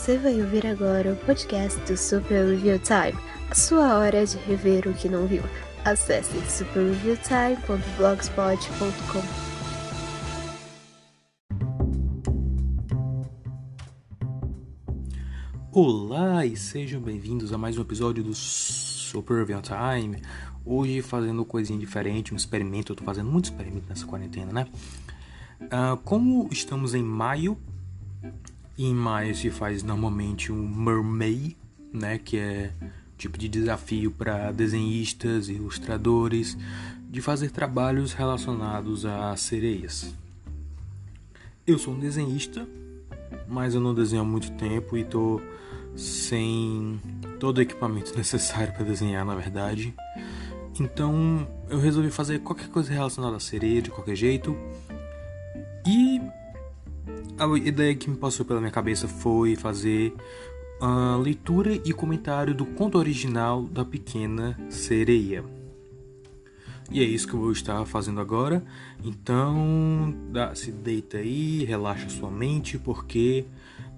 Você vai ouvir agora o podcast do Super Review Time, a sua hora de rever o que não viu. Acesse superreviewtime.blogspot.com. Olá e sejam bem-vindos a mais um episódio do Super Review Time. Hoje fazendo coisinha diferente, um experimento. Eu tô fazendo muito experimento nessa quarentena, né? Como estamos em maio, e em maio se faz normalmente um Mermaid, né? Que é tipo de desafio para desenhistas e ilustradores de fazer trabalhos relacionados a sereias. Eu sou um desenhista, mas eu não desenho há muito tempo e tô sem todo o equipamento necessário para desenhar, na verdade. Então eu resolvi fazer qualquer coisa relacionada a sereia de qualquer jeito. E a ideia que me passou pela minha cabeça foi fazer a leitura e comentário do conto original da Pequena Sereia. E é isso que eu vou estar fazendo agora. Então, se deita aí, relaxa sua mente, porque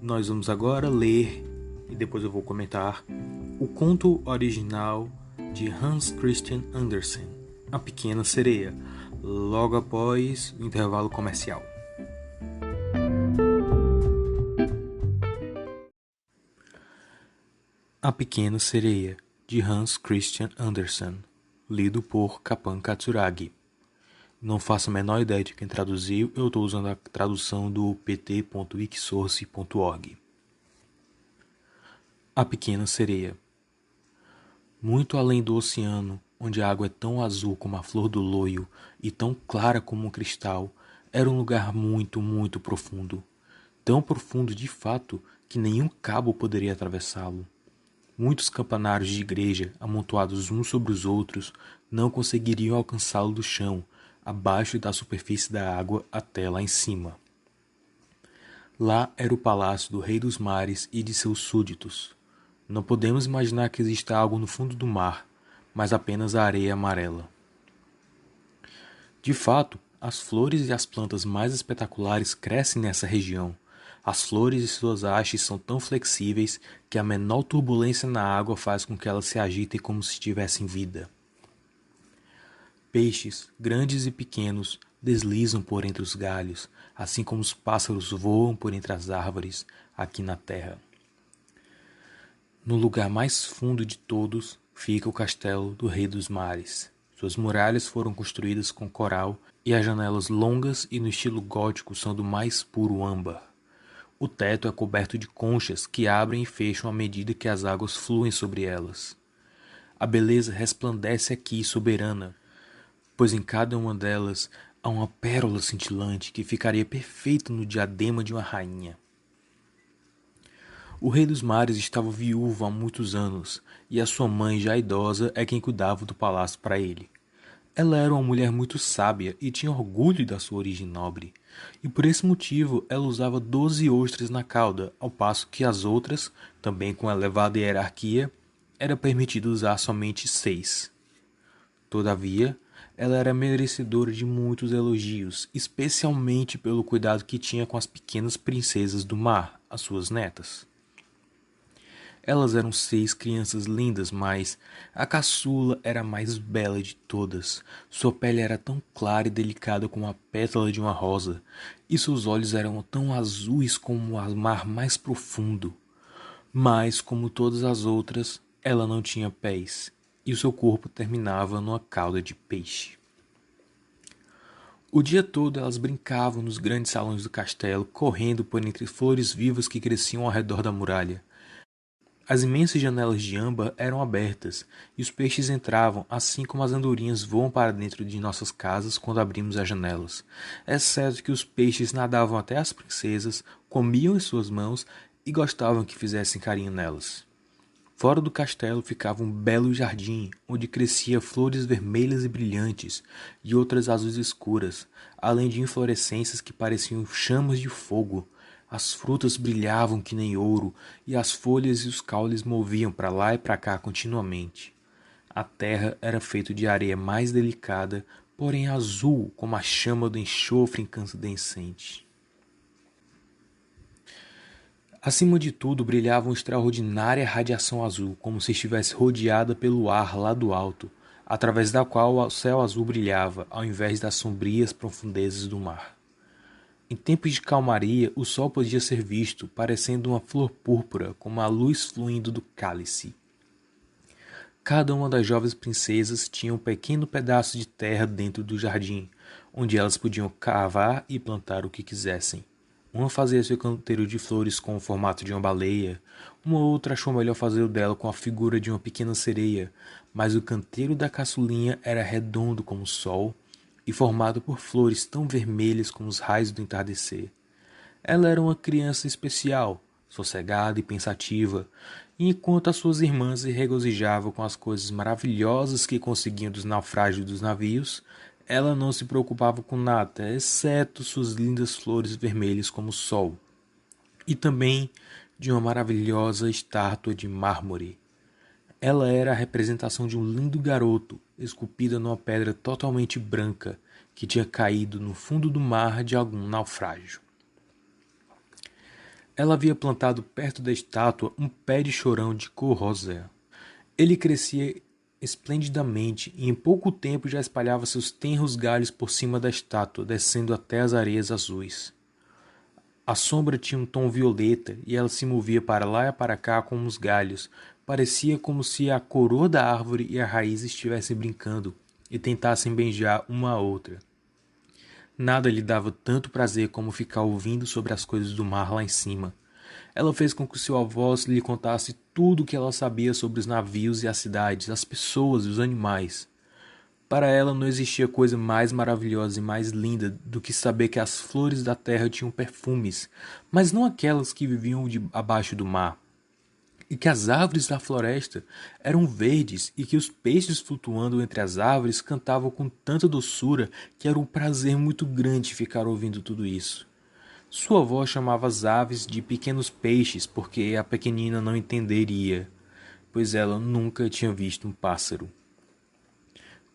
nós vamos agora ler, e depois eu vou comentar, o conto original de Hans Christian Andersen, A Pequena Sereia, logo após o intervalo comercial. A Pequena Sereia, de Hans Christian Andersen, lido por Kapan Katsuragi. Não faço a menor ideia de quem traduziu, eu estou usando a tradução do pt.wikisource.org. A Pequena Sereia. Muito além do oceano, onde a água é tão azul como a flor do loio e tão clara como um cristal, era um lugar muito, muito profundo. Tão profundo de fato que nenhum cabo poderia atravessá-lo. Muitos campanários de igreja, amontoados uns sobre os outros, não conseguiriam alcançá-lo do chão, abaixo da superfície da água até lá em cima. Lá era o palácio do Rei dos Mares e de seus súditos. Não podemos imaginar que exista algo no fundo do mar, mas apenas a areia amarela. De fato, as flores e as plantas mais espetaculares crescem nessa região. As flores e suas hastes são tão flexíveis que a menor turbulência na água faz com que elas se agitem como se tivessem vida. Peixes, grandes e pequenos, deslizam por entre os galhos, assim como os pássaros voam por entre as árvores aqui na terra. No lugar mais fundo de todos fica o castelo do Rei dos Mares. Suas muralhas foram construídas com coral e as janelas longas e no estilo gótico são do mais puro âmbar. O teto é coberto de conchas que abrem e fecham à medida que as águas fluem sobre elas. A beleza resplandece aqui soberana, pois em cada uma delas há uma pérola cintilante que ficaria perfeita no diadema de uma rainha. O Rei dos Mares estava viúvo há muitos anos, e a sua mãe, já idosa, é quem cuidava do palácio para ele. Ela era uma mulher muito sábia e tinha orgulho da sua origem nobre, e por esse motivo ela usava 12 ostras na cauda, ao passo que as outras, também com elevada hierarquia, era permitido usar somente 6. Todavia, ela era merecedora de muitos elogios, especialmente pelo cuidado que tinha com as pequenas princesas do mar, as suas netas. Elas eram 6 crianças lindas, mas a caçula era a mais bela de todas. Sua pele era tão clara e delicada como a pétala de uma rosa, e seus olhos eram tão azuis como o mar mais profundo. Mas, como todas as outras, ela não tinha pés, e o seu corpo terminava numa cauda de peixe. O dia todo elas brincavam nos grandes salões do castelo, correndo por entre flores vivas que cresciam ao redor da muralha. As imensas janelas de âmbar eram abertas, e os peixes entravam, assim como as andorinhas voam para dentro de nossas casas quando abrimos as janelas, exceto que os peixes nadavam até as princesas, comiam em suas mãos e gostavam que fizessem carinho nelas. Fora do castelo ficava um belo jardim, onde cresciam flores vermelhas e brilhantes, e outras azuis escuras, além de inflorescências que pareciam chamas de fogo. As frutas brilhavam que nem ouro, e as folhas e os caules moviam para lá e para cá continuamente. A terra era feita de areia mais delicada, porém azul como a chama do enxofre incandescente. Acima de tudo brilhava uma extraordinária radiação azul, como se estivesse rodeada pelo ar lá do alto, através da qual o céu azul brilhava, ao invés das sombrias profundezas do mar. Em tempos de calmaria, o sol podia ser visto, parecendo uma flor púrpura, como a luz fluindo do cálice. Cada uma das jovens princesas tinha um pequeno pedaço de terra dentro do jardim, onde elas podiam cavar e plantar o que quisessem. Uma fazia seu canteiro de flores com o formato de uma baleia, uma outra achou melhor fazer o dela com a figura de uma pequena sereia, mas o canteiro da caçulinha era redondo como o sol e formado por flores tão vermelhas como os raios do entardecer. Ela era uma criança especial, sossegada e pensativa, e enquanto as suas irmãs se regozijavam com as coisas maravilhosas que conseguiam dos naufrágios dos navios, ela não se preocupava com nada, exceto suas lindas flores vermelhas como o sol, e também de uma maravilhosa estátua de mármore. Ela era a representação de um lindo garoto, esculpida numa pedra totalmente branca, que tinha caído no fundo do mar de algum naufrágio. Ela havia plantado perto da estátua um pé de chorão de cor rosa. Ele crescia esplendidamente e em pouco tempo já espalhava seus tenros galhos por cima da estátua, descendo até as areias azuis. A sombra tinha um tom violeta e ela se movia para lá e para cá como os galhos. Parecia como se a coroa da árvore e a raiz estivessem brincando e tentassem beijar uma a outra. Nada lhe dava tanto prazer como ficar ouvindo sobre as coisas do mar lá em cima. Ela fez com que seu avô lhe contasse tudo o que ela sabia sobre os navios e as cidades, as pessoas e os animais. Para ela não existia coisa mais maravilhosa e mais linda do que saber que as flores da terra tinham perfumes, mas não aquelas que viviam abaixo do mar, e que as árvores da floresta eram verdes e que os peixes flutuando entre as árvores cantavam com tanta doçura que era um prazer muito grande ficar ouvindo tudo isso. Sua avó chamava as aves de pequenos peixes porque a pequenina não entenderia, pois ela nunca tinha visto um pássaro.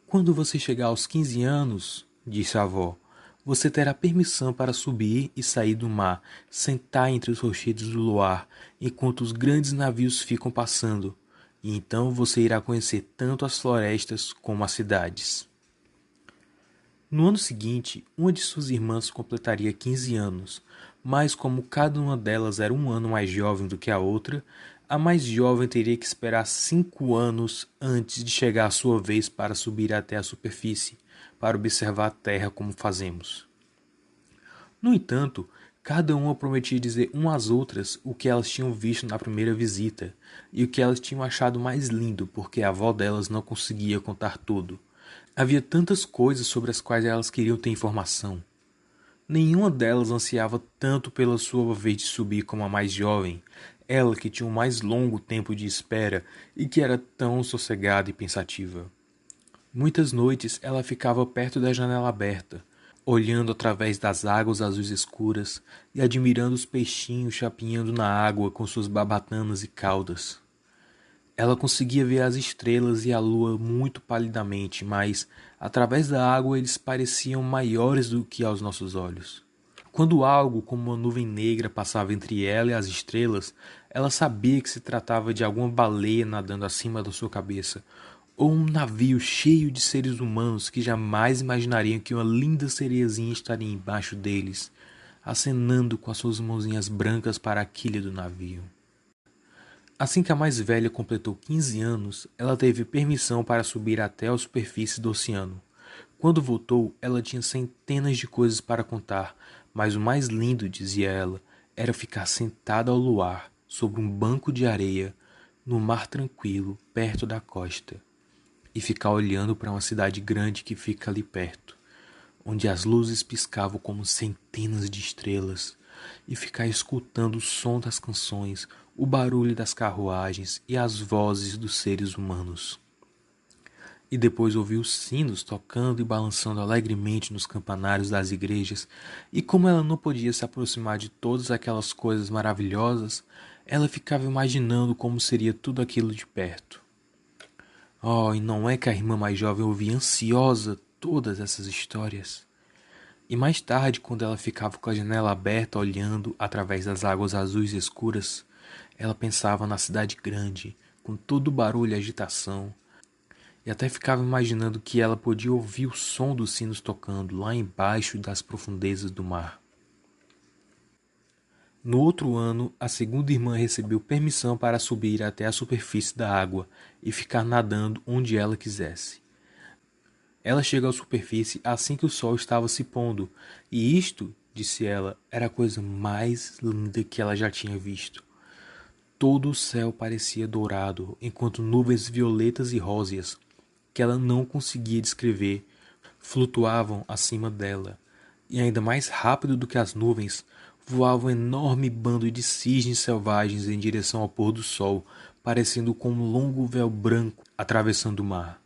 Quando você chegar aos 15 anos, disse a avó, você terá permissão para subir e sair do mar, sentar entre os rochedos do luar, enquanto os grandes navios ficam passando, e então você irá conhecer tanto as florestas como as cidades. No ano seguinte, uma de suas irmãs completaria 15 anos, mas como cada uma delas era um ano mais jovem do que a outra, a mais jovem teria que esperar 5 anos antes de chegar a sua vez para subir até a superfície, para observar a terra como fazemos. No entanto, cada uma prometia dizer umas às outras o que elas tinham visto na primeira visita e o que elas tinham achado mais lindo, porque a avó delas não conseguia contar tudo. Havia tantas coisas sobre as quais elas queriam ter informação. Nenhuma delas ansiava tanto pela sua vez de subir como a mais jovem, ela que tinha um mais longo tempo de espera e que era tão sossegada e pensativa. Muitas noites ela ficava perto da janela aberta, olhando através das águas azuis escuras e admirando os peixinhos chapinhando na água com suas barbatanas e caudas. Ela conseguia ver as estrelas e a lua muito palidamente, mas, através da água, eles pareciam maiores do que aos nossos olhos. Quando algo como uma nuvem negra passava entre ela e as estrelas, ela sabia que se tratava de alguma baleia nadando acima da sua cabeça, ou um navio cheio de seres humanos que jamais imaginariam que uma linda sereiazinha estaria embaixo deles, acenando com as suas mãozinhas brancas para a quilha do navio. Assim que a mais velha completou 15 anos, ela teve permissão para subir até a superfície do oceano. Quando voltou, ela tinha centenas de coisas para contar, mas o mais lindo, dizia ela, era ficar sentada ao luar, sobre um banco de areia, no mar tranquilo, perto da costa, e ficar olhando para uma cidade grande que fica ali perto, onde as luzes piscavam como centenas de estrelas, e ficar escutando o som das canções, o barulho das carruagens e as vozes dos seres humanos. E depois ouviu os sinos tocando e balançando alegremente nos campanários das igrejas, e como ela não podia se aproximar de todas aquelas coisas maravilhosas, ela ficava imaginando como seria tudo aquilo de perto. Oh, e não é que a irmã mais jovem ouvia ansiosa todas essas histórias? E mais tarde, quando ela ficava com a janela aberta olhando através das águas azuis escuras, ela pensava na cidade grande, com todo o barulho e agitação, e até ficava imaginando que ela podia ouvir o som dos sinos tocando lá embaixo das profundezas do mar. No outro ano, a segunda irmã recebeu permissão para subir até a superfície da água e ficar nadando onde ela quisesse. Ela chegou à superfície assim que o sol estava se pondo, e isto, disse ela, era a coisa mais linda que ela já tinha visto. Todo o céu parecia dourado, enquanto nuvens violetas e róseas, que ela não conseguia descrever, flutuavam acima dela, e ainda mais rápido do que as nuvens, voava um enorme bando de cisnes selvagens em direção ao pôr do sol, parecendo com um longo véu branco atravessando o mar.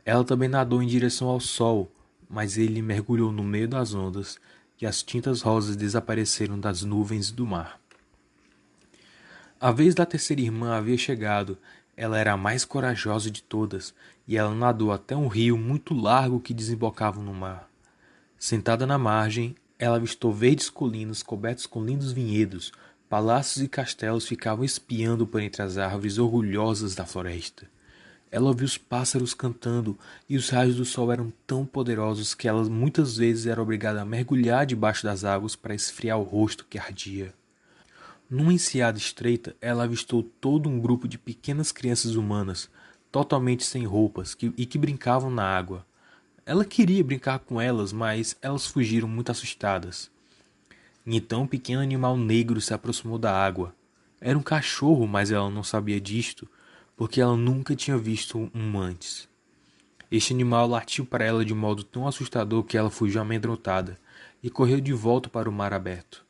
Ela também nadou em direção ao sol, mas ele mergulhou no meio das ondas, e as tintas rosas desapareceram das nuvens do mar. A vez da terceira irmã havia chegado. Ela era a mais corajosa de todas, e ela nadou até um rio muito largo que desembocava no mar. Sentada na margem, ela avistou verdes colinas cobertas com lindos vinhedos. Palácios e castelos ficavam espiando por entre as árvores orgulhosas da floresta. Ela ouviu os pássaros cantando, e os raios do sol eram tão poderosos que ela muitas vezes era obrigada a mergulhar debaixo das águas para esfriar o rosto que ardia. Numa enseada estreita, ela avistou todo um grupo de pequenas crianças humanas, totalmente sem roupas, e que brincavam na água. Ela queria brincar com elas, mas elas fugiram muito assustadas. E então um pequeno animal negro se aproximou da água. Era um cachorro, mas ela não sabia disto, porque ela nunca tinha visto um antes. Este animal latiu para ela de modo tão assustador que ela fugiu amedrontada e correu de volta para o mar aberto.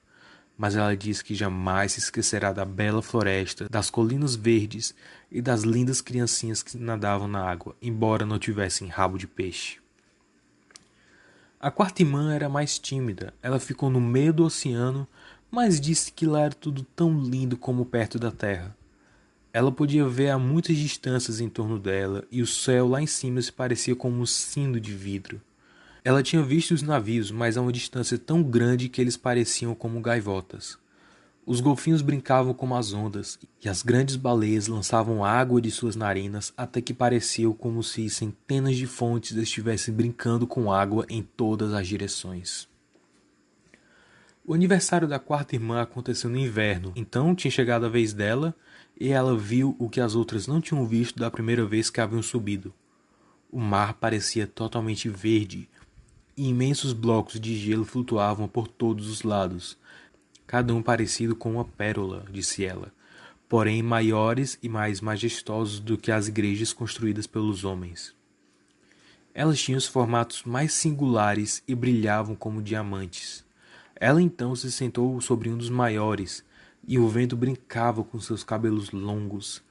Mas ela disse que jamais se esquecerá da bela floresta, das colinas verdes e das lindas criancinhas que nadavam na água, embora não tivessem rabo de peixe. A quarta irmã era mais tímida. Ela ficou no meio do oceano, mas disse que lá era tudo tão lindo como perto da terra. Ela podia ver a muitas distâncias em torno dela, e o céu lá em cima se parecia como um sino de vidro. Ela tinha visto os navios, mas a uma distância tão grande que eles pareciam como gaivotas. Os golfinhos brincavam como as ondas, e as grandes baleias lançavam água de suas narinas até que pareceu como se centenas de fontes estivessem brincando com água em todas as direções. O aniversário da quarta irmã aconteceu no inverno, então tinha chegado a vez dela, e ela viu o que as outras não tinham visto da primeira vez que haviam subido. O mar parecia totalmente verde, e imensos blocos de gelo flutuavam por todos os lados, cada um parecido com uma pérola, disse ela, porém maiores e mais majestosos do que as igrejas construídas pelos homens. Elas tinham os formatos mais singulares e brilhavam como diamantes. Ela então se sentou sobre um dos maiores, e o vento brincava com seus cabelos longos,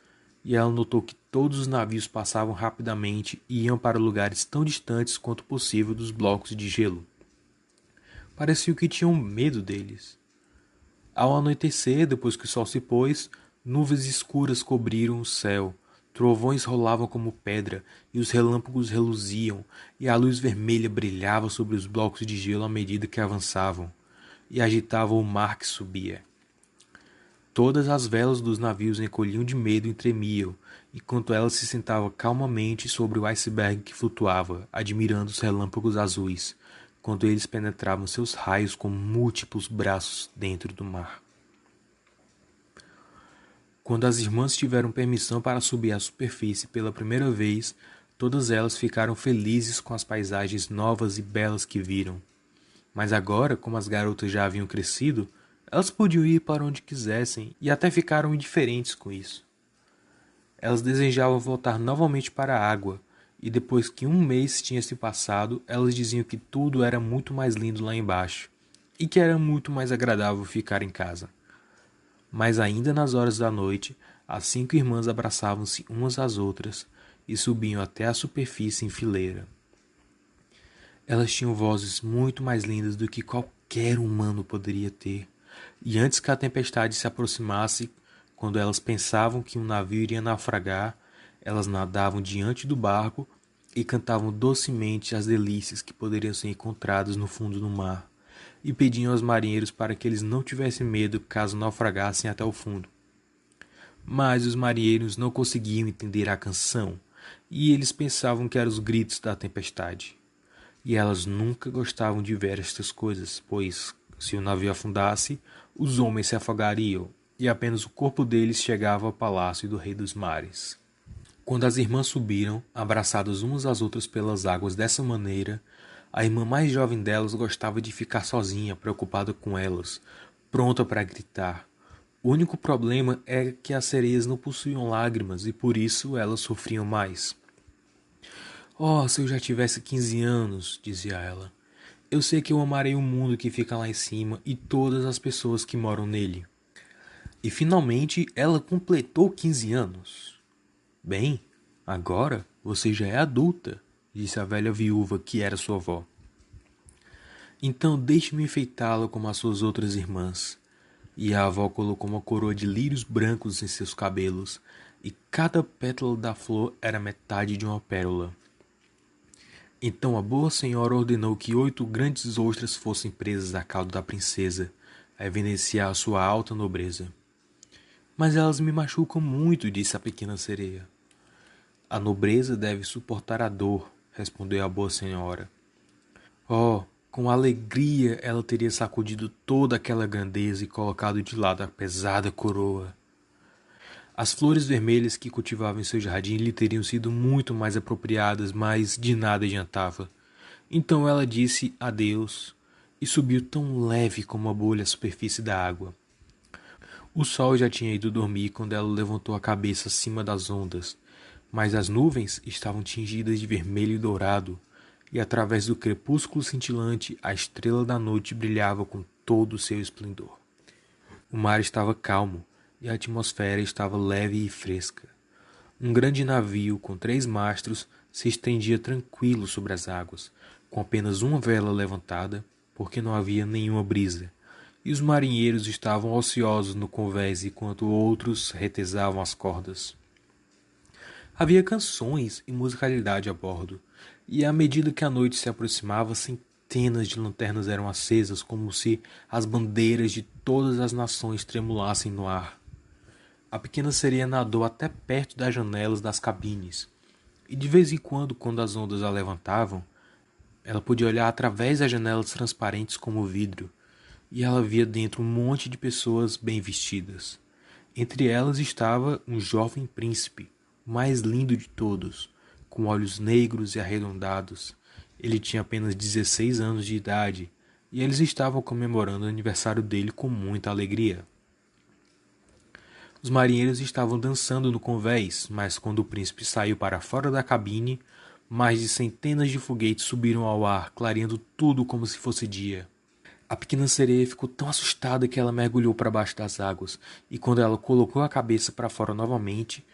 e ela notou que todos os navios passavam rapidamente e iam para lugares tão distantes quanto possível dos blocos de gelo. Parecia que tinham medo deles. Ao anoitecer, depois que o sol se pôs, nuvens escuras cobriram o céu, trovões rolavam como pedra, e os relâmpagos reluziam, e a luz vermelha brilhava sobre os blocos de gelo à medida que avançavam, e agitava o mar que subia. Todas as velas dos navios encolhiam de medo e tremiam, enquanto ela se sentava calmamente sobre o iceberg que flutuava, admirando os relâmpagos azuis, quando eles penetravam seus raios com múltiplos braços dentro do mar. Quando as irmãs tiveram permissão para subir à superfície pela primeira vez, todas elas ficaram felizes com as paisagens novas e belas que viram. Mas agora, como as garotas já haviam crescido, elas podiam ir para onde quisessem e até ficaram indiferentes com isso. Elas desejavam voltar novamente para a água, e depois que um mês tinha se passado, elas diziam que tudo era muito mais lindo lá embaixo, e que era muito mais agradável ficar em casa. Mas ainda nas horas da noite, as 5 irmãs abraçavam-se umas às outras e subiam até a superfície em fileira. Elas tinham vozes muito mais lindas do que qualquer humano poderia ter, e antes que a tempestade se aproximasse, quando elas pensavam que um navio iria naufragar, elas nadavam diante do barco e cantavam docemente as delícias que poderiam ser encontradas no fundo do mar, e pediam aos marinheiros para que eles não tivessem medo caso naufragassem até o fundo. Mas os marinheiros não conseguiam entender a canção, e eles pensavam que eram os gritos da tempestade. E elas nunca gostavam de ver estas coisas, pois, se o navio afundasse, os homens se afogariam, e apenas o corpo deles chegava ao palácio do rei dos mares. Quando as irmãs subiram, abraçadas umas às outras pelas águas dessa maneira, a irmã mais jovem delas gostava de ficar sozinha, preocupada com elas, pronta para gritar. O único problema é que as sereias não possuíam lágrimas e por isso elas sofriam mais. Oh, se eu já tivesse 15 anos, dizia ela. Eu sei que eu amarei o mundo que fica lá em cima e todas as pessoas que moram nele. E finalmente ela completou 15 anos. Bem, agora você já é adulta, disse a velha viúva que era sua avó. Então deixe-me enfeitá-la como as suas outras irmãs. E a avó colocou uma coroa de lírios brancos em seus cabelos, e cada pétala da flor era metade de uma pérola. Então a boa senhora ordenou que 8 grandes ostras fossem presas à cauda da princesa, a evidenciar sua alta nobreza. Mas elas me machucam muito, disse a pequena sereia. A nobreza deve suportar a dor, respondeu a boa senhora. Oh, com alegria ela teria sacudido toda aquela grandeza e colocado de lado a pesada coroa. As flores vermelhas que cultivava em seu jardim lhe teriam sido muito mais apropriadas, mas de nada adiantava. Então ela disse adeus e subiu tão leve como a bolha à superfície da água. O sol já tinha ido dormir quando ela levantou a cabeça acima das ondas, mas as nuvens estavam tingidas de vermelho e dourado, e através do crepúsculo cintilante a estrela da noite brilhava com todo o seu esplendor. O mar estava calmo e a atmosfera estava leve e fresca. Um grande navio com 3 mastros se estendia tranquilo sobre as águas, com apenas uma vela levantada, porque não havia nenhuma brisa, e os marinheiros estavam ociosos no convés enquanto outros retesavam as cordas. Havia canções e musicalidade a bordo, e à medida que a noite se aproximava, centenas de lanternas eram acesas como se as bandeiras de todas as nações tremulassem no ar. A pequena sereia nadou até perto das janelas das cabines, e de vez em quando as ondas a levantavam, ela podia olhar através das janelas transparentes como vidro, e ela via dentro um monte de pessoas bem vestidas. Entre elas estava um jovem príncipe, o mais lindo de todos, com olhos negros e arredondados. Ele tinha apenas 16 anos de idade, e eles estavam comemorando o aniversário dele com muita alegria. Os marinheiros estavam dançando no convés, mas quando o príncipe saiu para fora da cabine, mais de centenas de foguetes subiram ao ar, clareando tudo como se fosse dia. A pequena sereia ficou tão assustada que ela mergulhou para baixo das águas, e quando ela colocou a cabeça para fora novamente,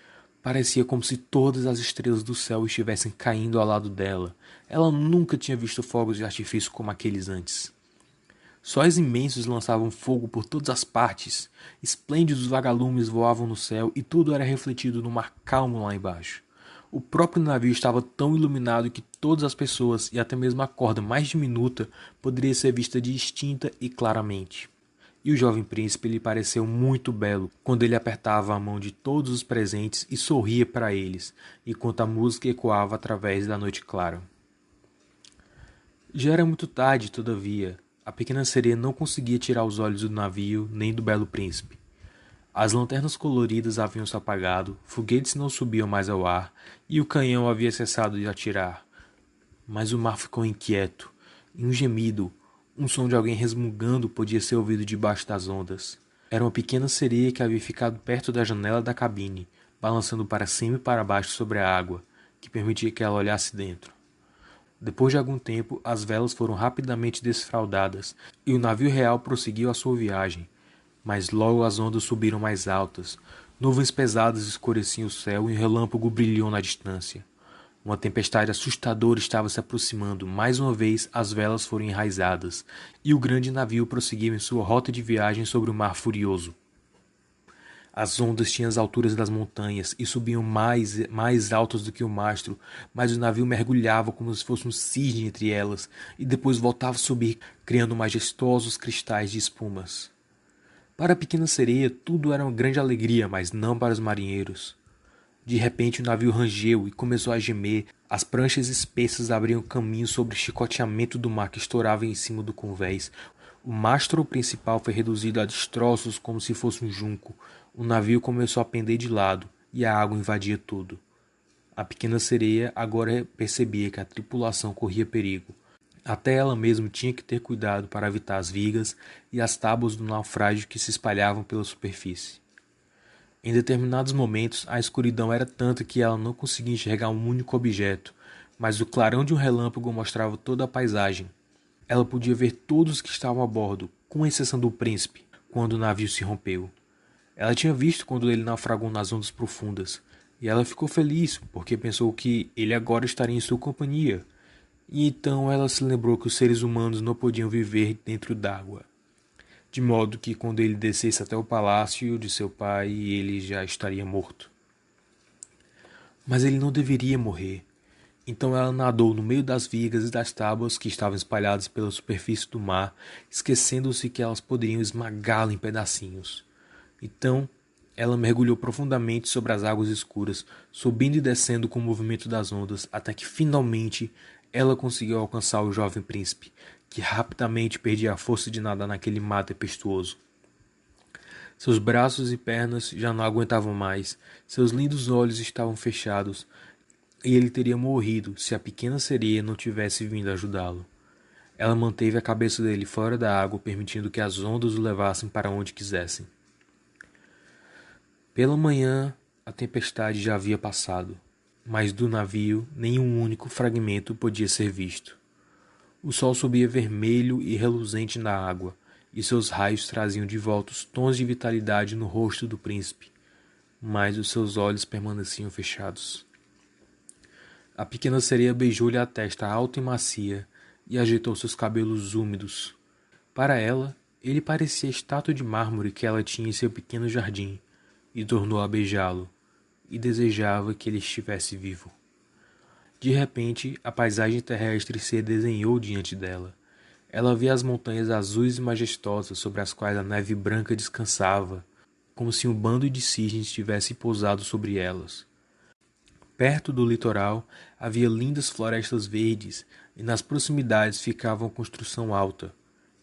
parecia como se todas as estrelas do céu estivessem caindo ao lado dela. Ela nunca tinha visto fogos de artifício como aqueles antes. Sóis imensos lançavam fogo por todas as partes, esplêndidos vagalumes voavam no céu e tudo era refletido no mar calmo lá embaixo. O próprio navio estava tão iluminado que todas as pessoas e até mesmo a corda mais diminuta poderia ser vista distinta e claramente. E o jovem príncipe lhe pareceu muito belo quando ele apertava a mão de todos os presentes e sorria para eles, enquanto a música ecoava através da noite clara. Já era muito tarde, todavia. A pequena sereia não conseguia tirar os olhos do navio nem do belo príncipe. As lanternas coloridas haviam se apagado, foguetes não subiam mais ao ar e o canhão havia cessado de atirar. Mas o mar ficou inquieto, e um gemido, um som de alguém resmungando podia ser ouvido debaixo das ondas. Era uma pequena sereia que havia ficado perto da janela da cabine, balançando para cima e para baixo sobre a água, que permitia que ela olhasse dentro. Depois de algum tempo, as velas foram rapidamente desfraldadas e o navio real prosseguiu a sua viagem. Mas logo as ondas subiram mais altas, nuvens pesadas escureciam o céu e um relâmpago brilhou na distância. Uma tempestade assustadora estava se aproximando. Mais uma vez as velas foram enraizadas e o grande navio prosseguiu em sua rota de viagem sobre o mar furioso. As ondas tinham as alturas das montanhas e subiam mais altas do que o mastro, mas o navio mergulhava como se fosse um cisne entre elas e depois voltava a subir, criando majestosos cristais de espumas. Para a pequena sereia, tudo era uma grande alegria, mas não para os marinheiros. De repente o navio rangeu e começou a gemer. As pranchas espessas abriam caminho sobre o chicoteamento do mar que estourava em cima do convés. O mastro principal foi reduzido a destroços como se fosse um junco. O navio começou a pender de lado e a água invadia tudo. A pequena sereia agora percebia que a tripulação corria perigo. Até ela mesma tinha que ter cuidado para evitar as vigas e as tábuas do naufrágio que se espalhavam pela superfície. Em determinados momentos, a escuridão era tanta que ela não conseguia enxergar um único objeto, mas o clarão de um relâmpago mostrava toda a paisagem. Ela podia ver todos que estavam a bordo, com exceção do príncipe, quando o navio se rompeu. Ela tinha visto quando ele naufragou nas ondas profundas, e ela ficou feliz, porque pensou que ele agora estaria em sua companhia. E então ela se lembrou que os seres humanos não podiam viver dentro d'água, de modo que quando ele descesse até o palácio de seu pai, ele já estaria morto. Mas ele não deveria morrer. Então ela nadou no meio das vigas e das tábuas que estavam espalhadas pela superfície do mar, esquecendo-se que elas poderiam esmagá-la em pedacinhos. Então ela mergulhou profundamente sobre as águas escuras, subindo e descendo com o movimento das ondas, até que finalmente ela conseguiu alcançar o jovem príncipe, que rapidamente perdia a força de nadar naquele mar tempestuoso. Seus braços e pernas já não aguentavam mais, seus lindos olhos estavam fechados, e ele teria morrido se a pequena sereia não tivesse vindo ajudá-lo. Ela manteve a cabeça dele fora da água, permitindo que as ondas o levassem para onde quisessem. Pela manhã, a tempestade já havia passado, mas do navio nenhum único fragmento podia ser visto. O sol subia vermelho e reluzente na água, e seus raios traziam de volta os tons de vitalidade no rosto do príncipe, mas os seus olhos permaneciam fechados. A pequena sereia beijou-lhe a testa alta e macia e agitou seus cabelos úmidos. Para ela, ele parecia a estátua de mármore que ela tinha em seu pequeno jardim, e tornou a beijá-lo, e desejava que ele estivesse vivo. De repente, a paisagem terrestre se desenhou diante dela. Ela via as montanhas azuis e majestosas sobre as quais a neve branca descansava, como se um bando de cisnes tivesse pousado sobre elas. Perto do litoral havia lindas florestas verdes e nas proximidades ficava uma construção alta,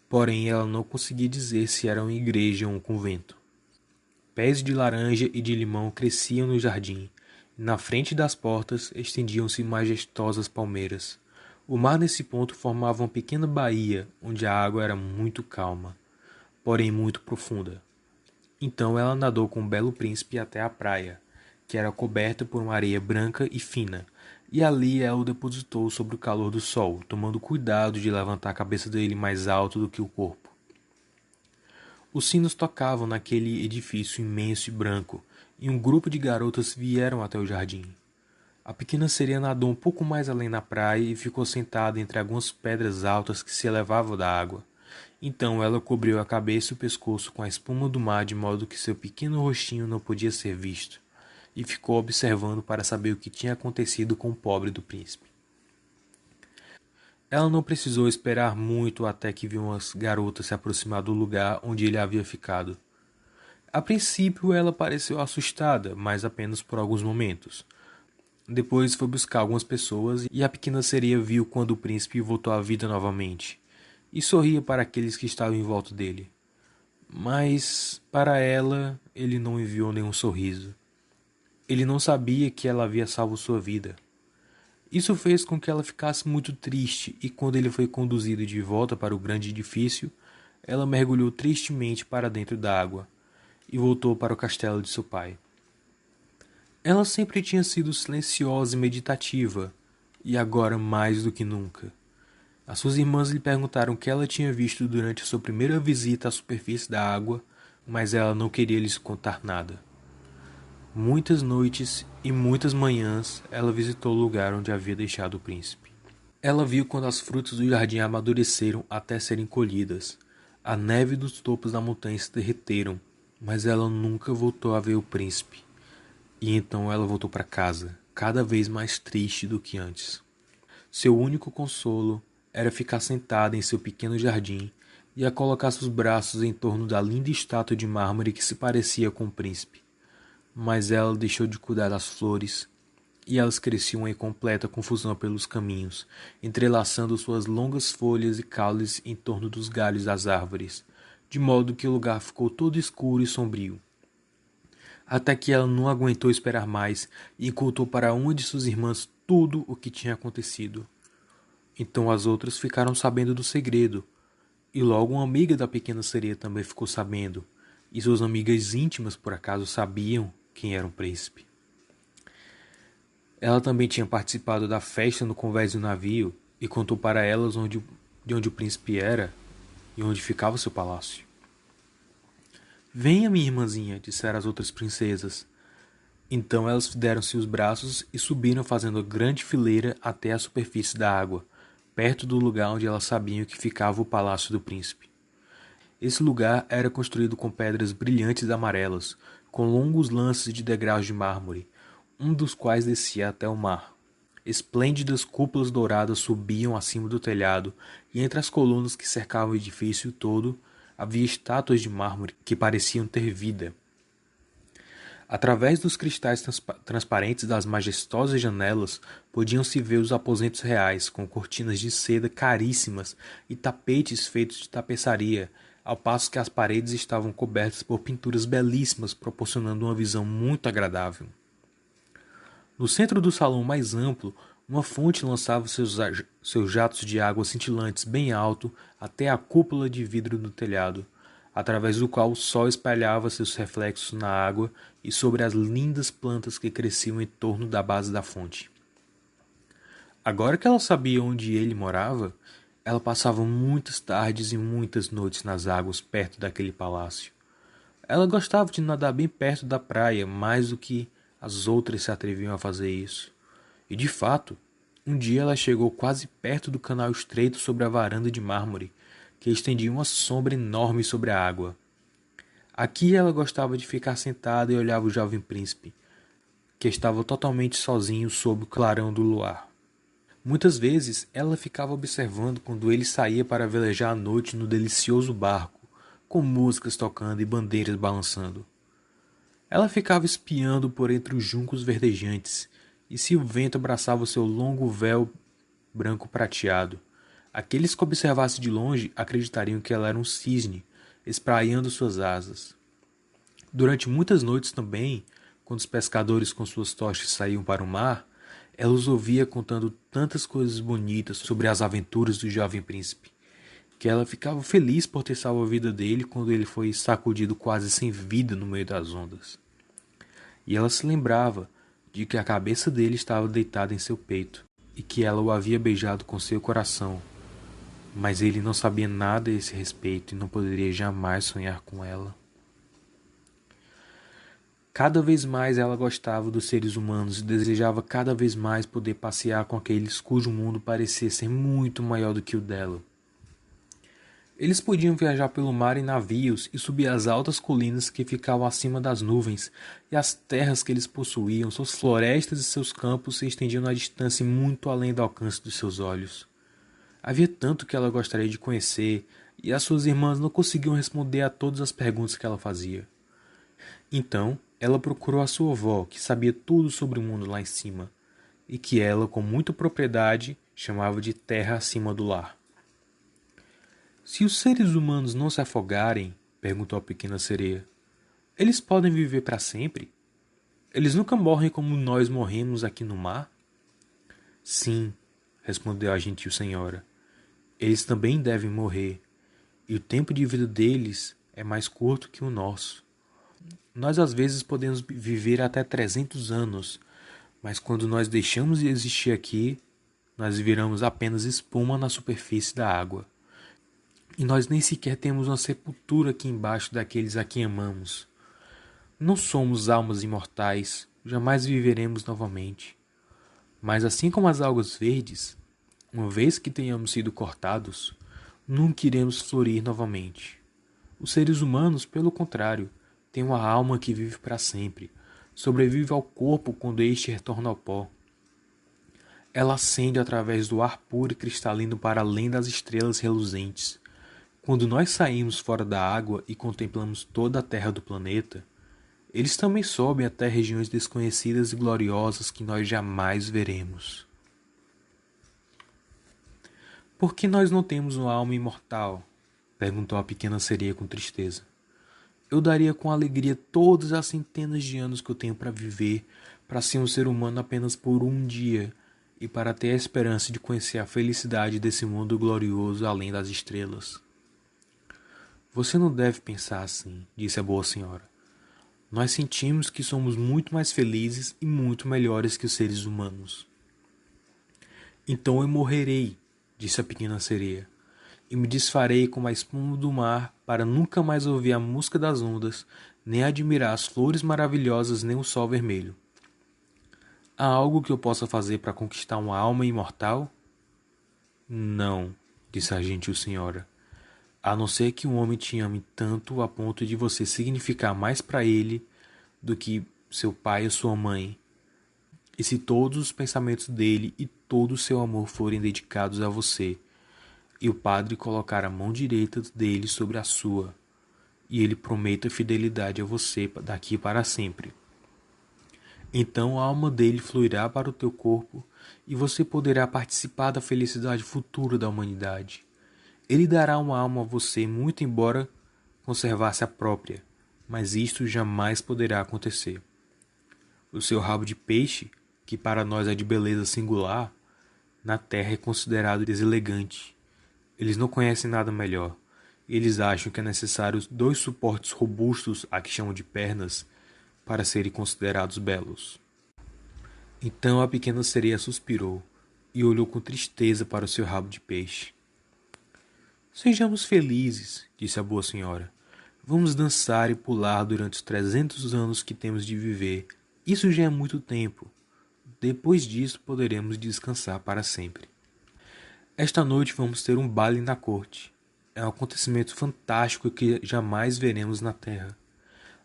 porém ela não conseguia dizer se era uma igreja ou um convento. Pés de laranja e de limão cresciam no jardim, e na frente das portas estendiam-se majestosas palmeiras. O mar nesse ponto formava uma pequena baía, onde a água era muito calma, porém muito profunda. Então ela nadou com o belo príncipe até a praia, que era coberta por uma areia branca e fina, e ali ela o depositou sob o calor do sol, tomando cuidado de levantar a cabeça dele mais alto do que o corpo. Os sinos tocavam naquele edifício imenso e branco, e um grupo de garotas vieram até o jardim. A pequena sereia nadou um pouco mais além na praia e ficou sentada entre algumas pedras altas que se elevavam da água. Então ela cobriu a cabeça e o pescoço com a espuma do mar de modo que seu pequeno rostinho não podia ser visto, e ficou observando para saber o que tinha acontecido com o pobre do príncipe. Ela não precisou esperar muito até que viu umas garotas se aproximar do lugar onde ele havia ficado. A princípio ela pareceu assustada, mas apenas por alguns momentos. Depois foi buscar algumas pessoas e a pequena sereia viu quando o príncipe voltou à vida novamente, e sorria para aqueles que estavam em volta dele. Mas, para ela, ele não enviou nenhum sorriso. Ele não sabia que ela havia salvo sua vida. Isso fez com que ela ficasse muito triste, e quando ele foi conduzido de volta para o grande edifício, ela mergulhou tristemente para dentro da água e voltou para o castelo de seu pai. Ela sempre tinha sido silenciosa e meditativa, e agora mais do que nunca. As suas irmãs lhe perguntaram o que ela tinha visto durante a sua primeira visita à superfície da água, mas ela não queria lhes contar nada. Muitas noites e muitas manhãs ela visitou o lugar onde havia deixado o príncipe. Ela viu quando as frutas do jardim amadureceram até serem colhidas. A neve dos topos da montanha se derreteram, Mas ela nunca voltou a ver o príncipe. E então ela voltou para casa, cada vez mais triste do que antes. Seu único consolo era ficar sentada em seu pequeno jardim e a colocar seus braços em torno da linda estátua de mármore que se parecia com o príncipe. Mas ela deixou de cuidar das flores, e elas cresciam em completa confusão pelos caminhos, entrelaçando suas longas folhas e caules em torno dos galhos das árvores, de modo que o lugar ficou todo escuro e sombrio. Até que ela não aguentou esperar mais e contou para uma de suas irmãs tudo o que tinha acontecido. Então as outras ficaram sabendo do segredo, e logo uma amiga da pequena sereia também ficou sabendo, e suas amigas íntimas por acaso sabiam quem era o príncipe. Ela também tinha participado da festa no convés do navio e contou para elas de onde o príncipe era e onde ficava seu palácio. Venha, minha irmãzinha, disseram as outras princesas. Então elas deram-se os braços e subiram fazendo grande fileira até a superfície da água, perto do lugar onde elas sabiam que ficava o palácio do príncipe. Esse lugar era construído com pedras brilhantes amarelas, com longos lances de degraus de mármore, um dos quais descia até o mar. Esplêndidas cúpulas douradas subiam acima do telhado, e entre as colunas que cercavam o edifício todo havia estátuas de mármore que pareciam ter vida. Através dos cristais transparentes das majestosas janelas, podiam-se ver os aposentos reais, com cortinas de seda caríssimas e tapetes feitos de tapeçaria, ao passo que as paredes estavam cobertas por pinturas belíssimas, proporcionando uma visão muito agradável. No centro do salão mais amplo, uma fonte lançava seus jatos de água cintilantes bem alto até a cúpula de vidro do telhado, através do qual o sol espalhava seus reflexos na água e sobre as lindas plantas que cresciam em torno da base da fonte. Agora que ela sabia onde ele morava, ela passava muitas tardes e muitas noites nas águas perto daquele palácio. Ela gostava de nadar bem perto da praia, mais do que as outras se atreviam a fazer isso. E de fato, um dia ela chegou quase perto do canal estreito sobre a varanda de mármore, que estendia uma sombra enorme sobre a água. Aqui ela gostava de ficar sentada e olhava o jovem príncipe, que estava totalmente sozinho sob o clarão do luar. Muitas vezes ela ficava observando quando ele saía para velejar à noite no delicioso barco, com músicas tocando e bandeiras balançando. Ela ficava espiando por entre os juncos verdejantes, e se o vento abraçava o seu longo véu branco prateado, aqueles que observassem de longe acreditariam que ela era um cisne, espraiando suas asas. Durante muitas noites também, quando os pescadores com suas tochas saíam para o mar, ela os ouvia contando tantas coisas bonitas sobre as aventuras do jovem príncipe, que ela ficava feliz por ter salvo a vida dele quando ele foi sacudido quase sem vida no meio das ondas. E ela se lembrava de que a cabeça dele estava deitada em seu peito, e que ela o havia beijado com seu coração, mas ele não sabia nada a esse respeito e não poderia jamais sonhar com ela. Cada vez mais ela gostava dos seres humanos e desejava cada vez mais poder passear com aqueles cujo mundo parecia ser muito maior do que o dela. Eles podiam viajar pelo mar em navios e subir as altas colinas que ficavam acima das nuvens, e as terras que eles possuíam, suas florestas e seus campos se estendiam na distância muito além do alcance dos seus olhos. Havia tanto que ela gostaria de conhecer, e as suas irmãs não conseguiam responder a todas as perguntas que ela fazia. Então, ela procurou a sua avó, que sabia tudo sobre o mundo lá em cima, e que ela, com muita propriedade, chamava de terra acima do lar. Se os seres humanos não se afogarem, perguntou a pequena sereia, eles podem viver para sempre? Eles nunca morrem como nós morremos aqui no mar? Sim, respondeu a gentil senhora. Eles também devem morrer, e o tempo de vida deles é mais curto que o nosso. Nós às vezes podemos viver até 300 anos, mas quando nós deixamos de existir aqui, nós viramos apenas espuma na superfície da água. E nós nem sequer temos uma sepultura aqui embaixo daqueles a quem amamos. Não somos almas imortais, jamais viveremos novamente. Mas assim como as algas verdes, uma vez que tenhamos sido cortados, nunca iremos florir novamente. Os seres humanos, pelo contrário, tem uma alma que vive para sempre. Sobrevive ao corpo quando este retorna ao pó. Ela ascende através do ar puro e cristalino para além das estrelas reluzentes. Quando nós saímos fora da água e contemplamos toda a terra do planeta, eles também sobem até regiões desconhecidas e gloriosas que nós jamais veremos. Por que nós não temos uma alma imortal? Perguntou a pequena sereia com tristeza. Eu daria com alegria todas as centenas de anos que eu tenho para viver, para ser um ser humano apenas por um dia, e para ter a esperança de conhecer a felicidade desse mundo glorioso além das estrelas. Você não deve pensar assim, disse a boa senhora. Nós sentimos que somos muito mais felizes e muito melhores que os seres humanos. Então eu morrerei, disse a pequena sereia, e me desfarei como a espuma do mar para nunca mais ouvir a música das ondas, nem admirar as flores maravilhosas nem o sol vermelho. Há algo que eu possa fazer para conquistar uma alma imortal? Não, disse a gentil senhora. A não ser que um homem te ame tanto a ponto de você significar mais para ele do que seu pai ou sua mãe. E se todos os pensamentos dele e todo o seu amor forem dedicados a você, e o padre colocar a mão direita dele sobre a sua, e ele prometa fidelidade a você daqui para sempre. Então a alma dele fluirá para o teu corpo, e você poderá participar da felicidade futura da humanidade. Ele dará uma alma a você, muito embora conservasse a própria, mas isto jamais poderá acontecer. O seu rabo de peixe, que para nós é de beleza singular, na terra é considerado deselegante. Eles não conhecem nada melhor. Eles acham que é necessário 2 suportes robustos, a que chamam de pernas, para serem considerados belos. Então a pequena sereia suspirou e olhou com tristeza para o seu rabo de peixe. Sejamos felizes, disse a boa senhora. Vamos dançar e pular durante os 300 anos que temos de viver. Isso já é muito tempo. Depois disso poderemos descansar para sempre. Esta noite vamos ter um baile na corte. É um acontecimento fantástico que jamais veremos na terra.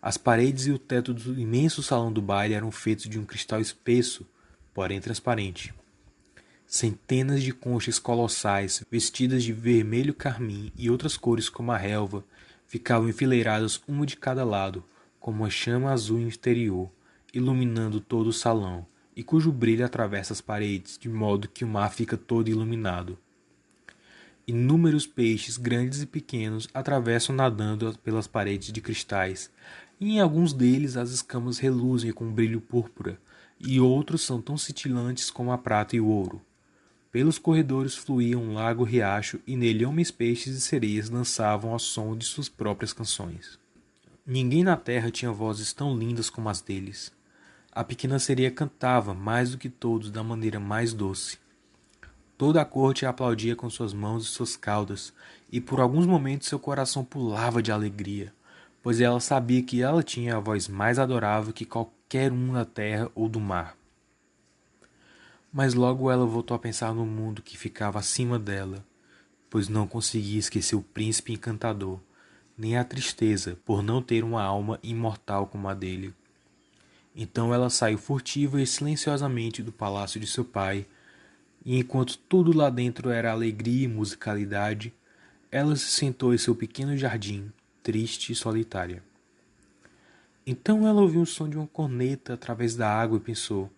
As paredes e o teto do imenso salão do baile eram feitos de um cristal espesso, porém transparente. Centenas de conchas colossais, vestidas de vermelho carmim e outras cores como a relva, ficavam enfileiradas uma de cada lado, como uma chama azul interior, iluminando todo o salão, e cujo brilho atravessa as paredes, de modo que o mar fica todo iluminado. Inúmeros peixes, grandes e pequenos, atravessam nadando pelas paredes de cristais, e em alguns deles as escamas reluzem com um brilho púrpura, e outros são tão cintilantes como a prata e o ouro. Pelos corredores fluía um lago riacho, e nele homens, peixes e sereias dançavam ao som de suas próprias canções. Ninguém na terra tinha vozes tão lindas como as deles. A pequena sereia cantava, mais do que todos, da maneira mais doce. Toda a corte a aplaudia com suas mãos e suas caudas, e por alguns momentos seu coração pulava de alegria, pois ela sabia que ela tinha a voz mais adorável que qualquer um da terra ou do mar. Mas logo ela voltou a pensar no mundo que ficava acima dela, pois não conseguia esquecer o príncipe encantador, nem a tristeza por não ter uma alma imortal como a dele. Então ela saiu furtiva e silenciosamente do palácio de seu pai, e enquanto tudo lá dentro era alegria e musicalidade, ela se sentou em seu pequeno jardim, triste e solitária. Então ela ouviu o som de uma corneta através da água e pensou: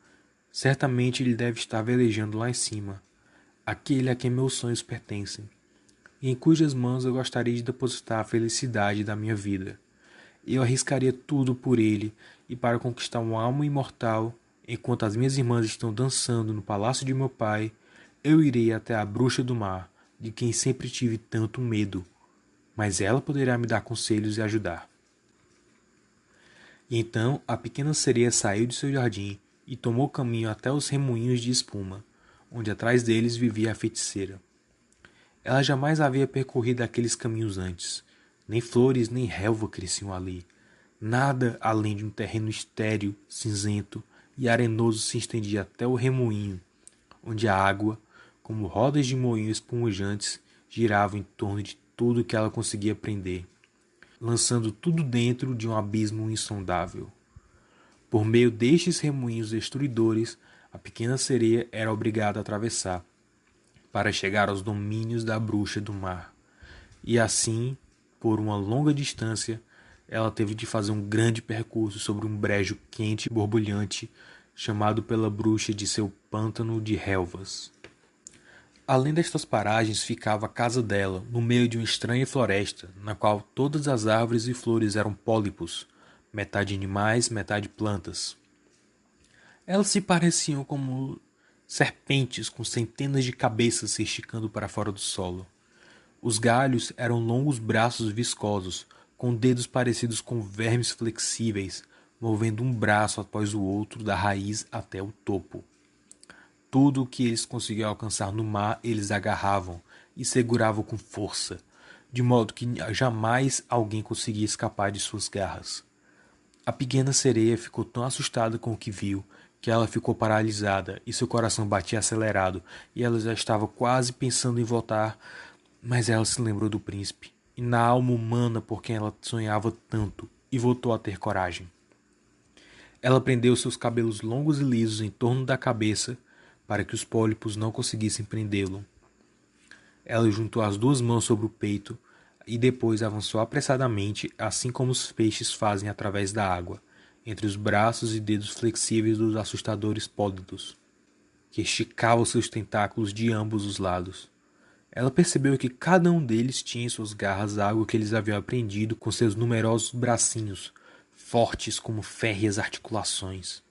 certamente ele deve estar velejando lá em cima, aquele a quem meus sonhos pertencem, e em cujas mãos eu gostaria de depositar a felicidade da minha vida. Eu arriscaria tudo por ele, e para conquistar uma alma imortal, enquanto as minhas irmãs estão dançando no palácio de meu pai, eu irei até a bruxa do mar, de quem sempre tive tanto medo, mas ela poderá me dar conselhos e ajudar. E então a pequena sereia saiu de seu jardim e tomou caminho até os remoinhos de espuma, onde atrás deles vivia a feiticeira. Ela jamais havia percorrido aqueles caminhos antes. Nem flores nem relva cresciam ali. Nada além de um terreno estéril, cinzento e arenoso se estendia até o remoinho, onde a água, como rodas de moinho espumejantes, girava em torno de tudo que ela conseguia prender. lançando tudo dentro de um abismo insondável. Por meio destes remoinhos destruidores, a pequena sereia era obrigada a atravessar, para chegar aos domínios da bruxa do mar. E assim, por uma longa distância, ela teve de fazer um grande percurso sobre um brejo quente e borbulhante, chamado pela bruxa de seu pântano de relvas. Além destas paragens ficava a casa dela, no meio de uma estranha floresta, na qual todas as árvores e flores eram pólipos, metade animais, metade plantas. Elas se pareciam como serpentes com centenas de cabeças se esticando para fora do solo. Os galhos eram longos braços viscosos, com dedos parecidos com vermes flexíveis, movendo um braço após o outro da raiz até o topo. Tudo o que eles conseguiam alcançar no mar, eles agarravam e seguravam com força, de modo que jamais alguém conseguia escapar de suas garras. A pequena sereia ficou tão assustada com o que viu, que ela ficou paralisada e seu coração batia acelerado, e ela já estava quase pensando em voltar, mas ela se lembrou do príncipe, e na alma humana por quem ela sonhava tanto, e voltou a ter coragem. Ela prendeu seus cabelos longos e lisos em torno da cabeça, para que os pólipos não conseguissem prendê-lo. Ela juntou as duas mãos sobre o peito e depois avançou apressadamente, assim como os peixes fazem através da água, entre os braços e dedos flexíveis dos assustadores pólidos, que esticavam seus tentáculos de ambos os lados. Ela percebeu que cada um deles tinha em suas garras algo que eles haviam aprendido com seus numerosos bracinhos, fortes como férreas articulações.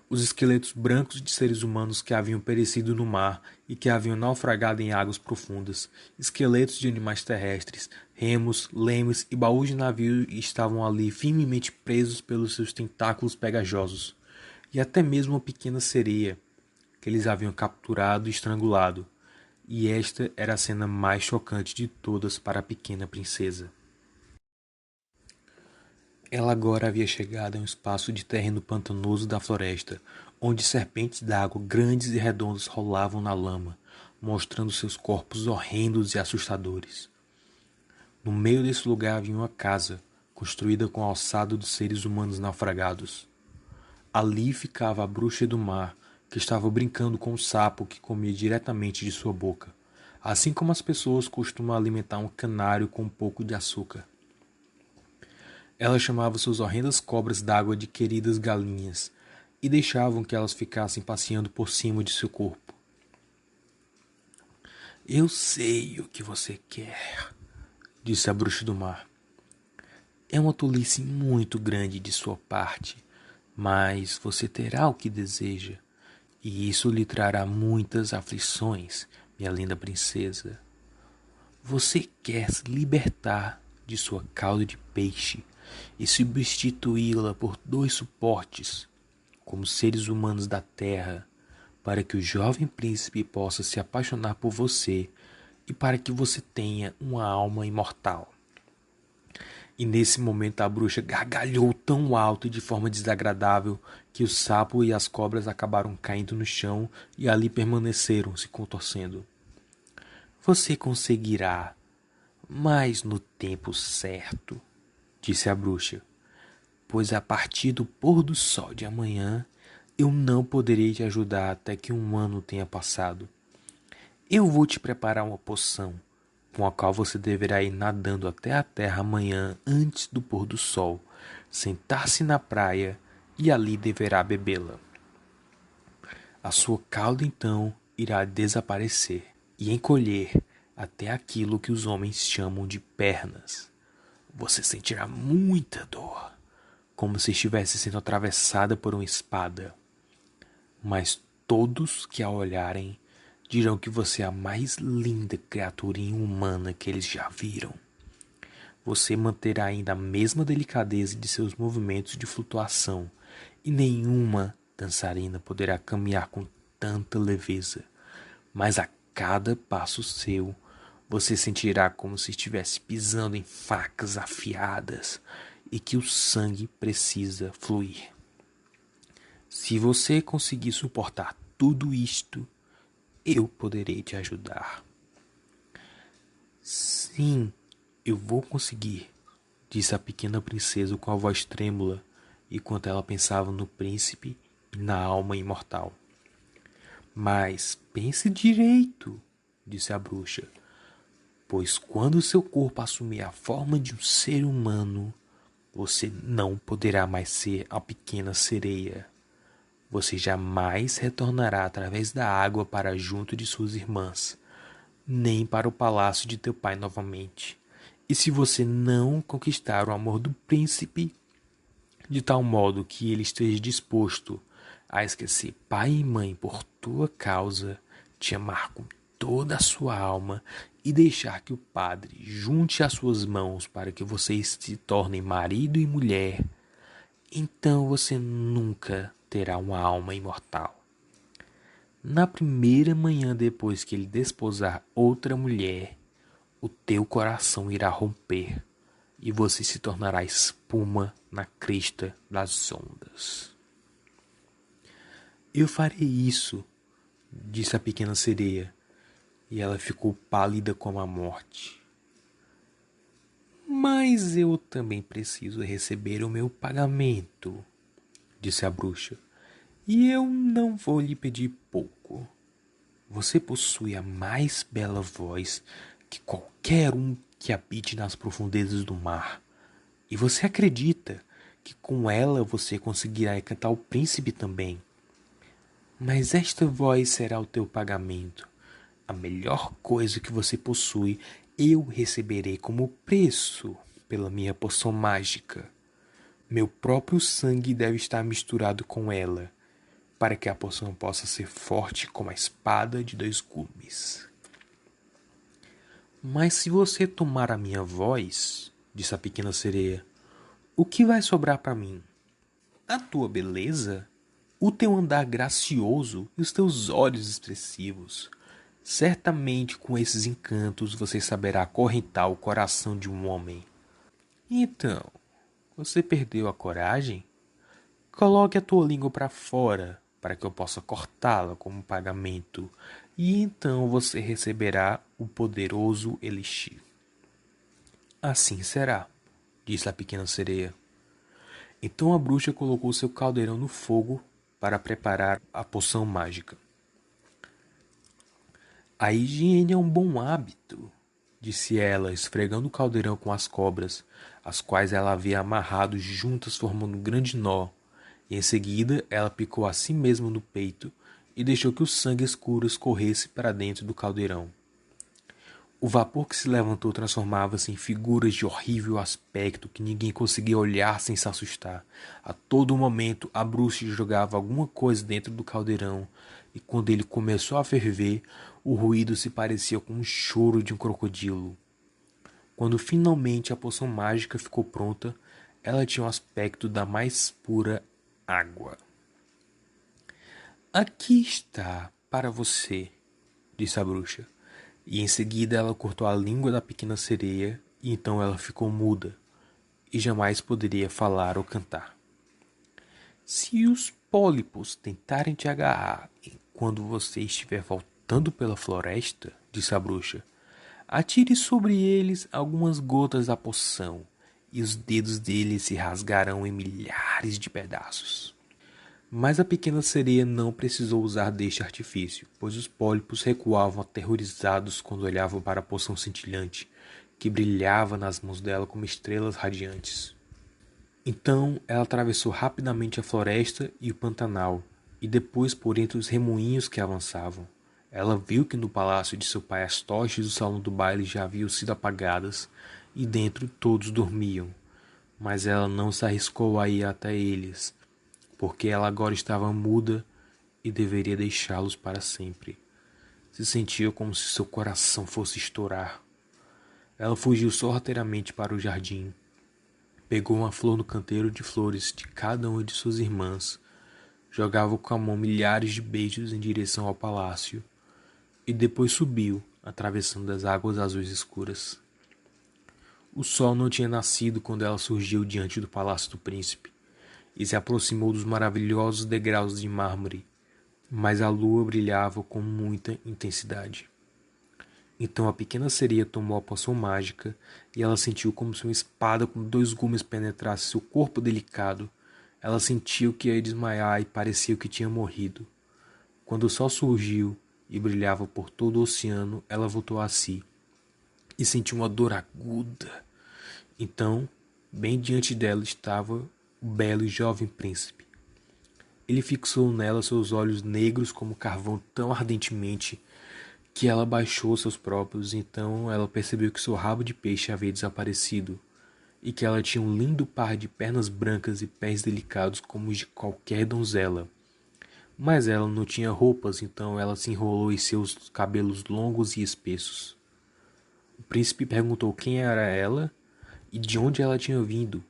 Os esqueletos brancos de seres humanos que haviam perecido no mar e que haviam naufragado em águas profundas, esqueletos de animais terrestres, remos, lemes e baús de navio estavam ali firmemente presos pelos seus tentáculos pegajosos, e até mesmo uma pequena sereia, que eles haviam capturado e estrangulado, e esta era a cena mais chocante de todas para a pequena princesa. Ela agora havia chegado a um espaço de terreno pantanoso da floresta, onde serpentes d'água grandes e redondas rolavam na lama, mostrando seus corpos horrendos e assustadores. No meio desse lugar havia uma casa, construída com a alçada dos seres humanos naufragados. Ali ficava a bruxa do mar, que estava brincando com o sapo que comia diretamente de sua boca, assim como as pessoas costumam alimentar um canário com um pouco de açúcar. Ela chamava suas horrendas cobras d'água de queridas galinhas, e deixavam que elas ficassem passeando por cima de seu corpo. Eu sei o que você quer, disse a bruxa do mar. É uma tolice muito grande de sua parte, mas você terá o que deseja, e isso lhe trará muitas aflições, minha linda princesa. Você quer se libertar de sua cauda de peixe e substituí-la por dois suportes, como seres humanos da terra, para que o jovem príncipe possa se apaixonar por você e para que você tenha uma alma imortal. E nesse momento a bruxa gargalhou tão alto e de forma desagradável que o sapo e as cobras acabaram caindo no chão e ali permaneceram se contorcendo. Você conseguirá, mas no tempo certo, disse a bruxa, pois a partir do pôr do sol de amanhã eu não poderei te ajudar até que um ano tenha passado. Eu vou te preparar uma poção, com a qual você deverá ir nadando até a terra amanhã antes do pôr do sol, sentar-se na praia e ali deverá bebê-la. A sua cauda então irá desaparecer e encolher até aquilo que os homens chamam de pernas. Você sentirá muita dor, como se estivesse sendo atravessada por uma espada. Mas todos que a olharem dirão que você é a mais linda criatura humana que eles já viram. Você manterá ainda a mesma delicadeza de seus movimentos de flutuação, e nenhuma dançarina poderá caminhar com tanta leveza. Mas a cada passo seu, você sentirá como se estivesse pisando em facas afiadas e que o sangue precisa fluir. Se você conseguir suportar tudo isto, eu poderei te ajudar. Sim, eu vou conseguir, disse a pequena princesa com a voz trêmula, enquanto ela pensava no príncipe e na alma imortal. Mas pense direito, disse a bruxa, pois quando seu corpo assumir a forma de um ser humano, você não poderá mais ser a pequena sereia. Você jamais retornará através da água para junto de suas irmãs, nem para o palácio de teu pai novamente. E se você não conquistar o amor do príncipe, de tal modo que ele esteja disposto a esquecer pai e mãe por tua causa, te amar com toda a sua alma e deixar que o padre junte as suas mãos para que vocês se tornem marido e mulher, então você nunca terá uma alma imortal. Na primeira manhã depois que ele desposar outra mulher, o teu coração irá romper e você se tornará espuma na crista das ondas. Eu farei isso, disse a pequena sereia, e ela ficou pálida como a morte. Mas eu também preciso receber o meu pagamento, disse a bruxa, e eu não vou lhe pedir pouco. Você possui a mais bela voz que qualquer um que habite nas profundezas do mar, e você acredita que com ela você conseguirá encantar o príncipe também. Mas esta voz será o teu pagamento. A melhor coisa que você possui eu receberei como preço pela minha poção mágica. Meu próprio sangue deve estar misturado com ela, para que a poção possa ser forte como a espada de 2 gumes. Mas se você tomar a minha voz, disse a pequena sereia, o que vai sobrar para mim? A tua beleza? O teu andar gracioso e os teus olhos expressivos. Certamente com esses encantos você saberá acorrentar o coração de um homem. Então, você perdeu a coragem? Coloque a tua língua para fora, para que eu possa cortá-la como pagamento, e então você receberá o poderoso elixir. Assim será, disse a pequena sereia. Então a bruxa colocou seu caldeirão no fogo para preparar a poção mágica. A higiene é um bom hábito, disse ela, esfregando o caldeirão com as cobras, as quais ela havia amarrado juntas formando um grande nó, e em seguida ela picou a si mesma no peito e deixou que o sangue escuro escorresse para dentro do caldeirão. O vapor que se levantou transformava-se em figuras de horrível aspecto que ninguém conseguia olhar sem se assustar. A todo momento a bruxa jogava alguma coisa dentro do caldeirão, e quando ele começou a ferver, o ruído se parecia com o choro de um crocodilo. Quando finalmente a poção mágica ficou pronta, ela tinha o aspecto da mais pura água. Aqui está para você, disse a bruxa. E em seguida ela cortou a língua da pequena sereia, e então ela ficou muda, e jamais poderia falar ou cantar. Se os pólipos tentarem te agarrar quando você estiver voltando pela floresta, disse a bruxa, atire sobre eles algumas gotas da poção, e os dedos deles se rasgarão em milhares de pedaços. Mas a pequena sereia não precisou usar deste artifício, pois os pólipos recuavam aterrorizados quando olhavam para a poção cintilante, que brilhava nas mãos dela como estrelas radiantes. Então ela atravessou rapidamente a floresta e o pantanal, e depois por entre os remoinhos que avançavam. Ela viu que no palácio de seu pai as tochas do salão do baile já haviam sido apagadas, e dentro todos dormiam. Mas ela não se arriscou a ir até eles, porque ela agora estava muda e deveria deixá-los para sempre. Se sentia como se seu coração fosse estourar. Ela fugiu sorrateiramente para o jardim. Pegou uma flor no canteiro de flores de cada uma de suas irmãs, jogava com a mão milhares de beijos em direção ao palácio, e depois subiu, atravessando as águas azuis escuras. O sol não tinha nascido quando ela surgiu diante do palácio do príncipe, e se aproximou dos maravilhosos degraus de mármore, mas a lua brilhava com muita intensidade. Então a pequena sereia tomou a poção mágica e ela sentiu como se uma espada com 2 gumes penetrasse seu corpo delicado. Ela sentiu que ia desmaiar e parecia que tinha morrido. Quando o sol surgiu e brilhava por todo o oceano, ela voltou a si e sentiu uma dor aguda. Então, bem diante dela estava o belo e jovem príncipe. Ele fixou nela seus olhos negros como carvão tão ardentemente que ela baixou seus próprios. Então ela percebeu que seu rabo de peixe havia desaparecido e que ela tinha um lindo par de pernas brancas e pés delicados como os de qualquer donzela. Mas ela não tinha roupas, então ela se enrolou em seus cabelos longos e espessos. O príncipe perguntou quem era ela e de onde ela tinha vindo,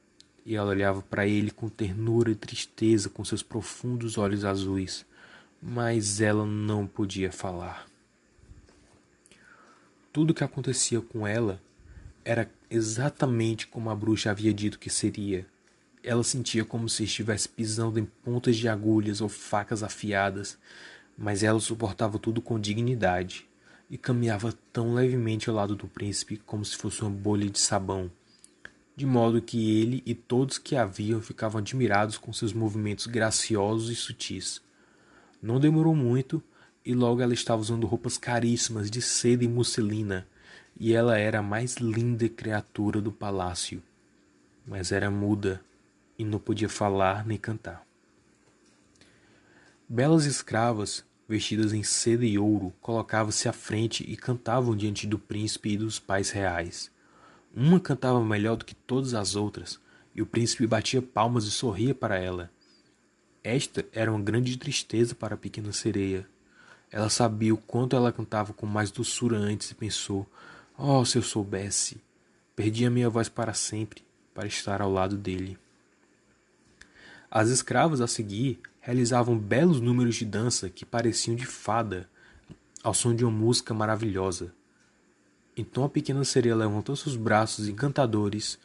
e ela olhava para ele com ternura e tristeza com seus profundos olhos azuis, mas ela não podia falar. Tudo o que acontecia com ela era exatamente como a bruxa havia dito que seria. Ela sentia como se estivesse pisando em pontas de agulhas ou facas afiadas, mas ela suportava tudo com dignidade e caminhava tão levemente ao lado do príncipe como se fosse uma bolha de sabão, de modo que ele e todos que a viam ficavam admirados com seus movimentos graciosos e sutis. Não demorou muito e logo ela estava usando roupas caríssimas de seda e musselina, e ela era a mais linda criatura do palácio, mas era muda e não podia falar nem cantar. Belas escravas, vestidas em seda e ouro, colocavam-se à frente e cantavam diante do príncipe e dos pais reais. Uma cantava melhor do que todas as outras, e o príncipe batia palmas e sorria para ela. Esta era uma grande tristeza para a pequena sereia. Ela sabia o quanto ela cantava com mais doçura antes e pensou: oh, se eu soubesse! Perdi a minha voz para sempre, para estar ao lado dele. As escravas, a seguir, realizavam belos números de dança que pareciam de fada, ao som de uma música maravilhosa. Então a pequena sereia levantou seus braços encantadores,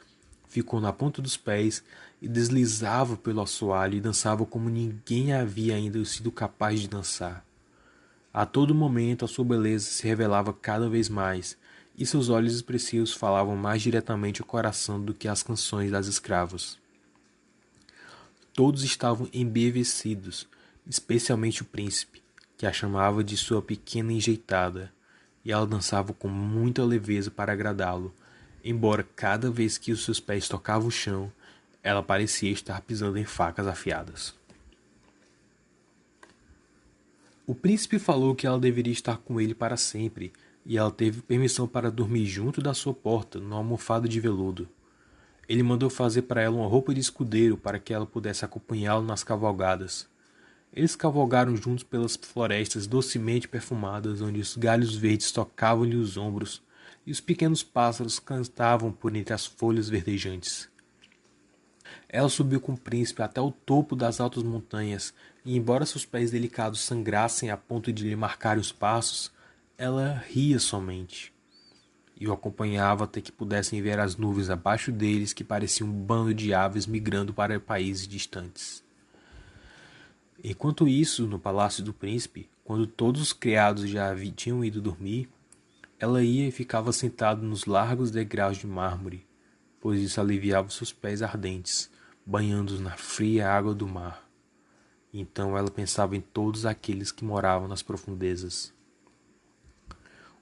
ficou na ponta dos pés e deslizava pelo assoalho e dançava como ninguém havia ainda sido capaz de dançar. A todo momento a sua beleza se revelava cada vez mais, e seus olhos expressivos falavam mais diretamente ao coração do que as canções das escravas. Todos estavam embevecidos, especialmente o príncipe, que a chamava de sua pequena enjeitada, e ela dançava com muita leveza para agradá-lo, embora cada vez que os seus pés tocavam o chão, ela parecia estar pisando em facas afiadas. O príncipe falou que ela deveria estar com ele para sempre, e ela teve permissão para dormir junto da sua porta, numa almofada de veludo. Ele mandou fazer para ela uma roupa de escudeiro para que ela pudesse acompanhá-lo nas cavalgadas. Eles cavalgaram juntos pelas florestas docemente perfumadas, onde os galhos verdes tocavam-lhe os ombros e os pequenos pássaros cantavam por entre as folhas verdejantes. Ela subiu com o príncipe até o topo das altas montanhas, e embora seus pés delicados sangrassem a ponto de lhe marcarem os passos, ela ria somente e o acompanhava até que pudessem ver as nuvens abaixo deles que pareciam um bando de aves migrando para países distantes. Enquanto isso, no palácio do príncipe, quando todos os criados já tinham ido dormir, ela ia e ficava sentada nos largos degraus de mármore, pois isso aliviava seus pés ardentes, banhando-os na fria água do mar. Então ela pensava em todos aqueles que moravam nas profundezas.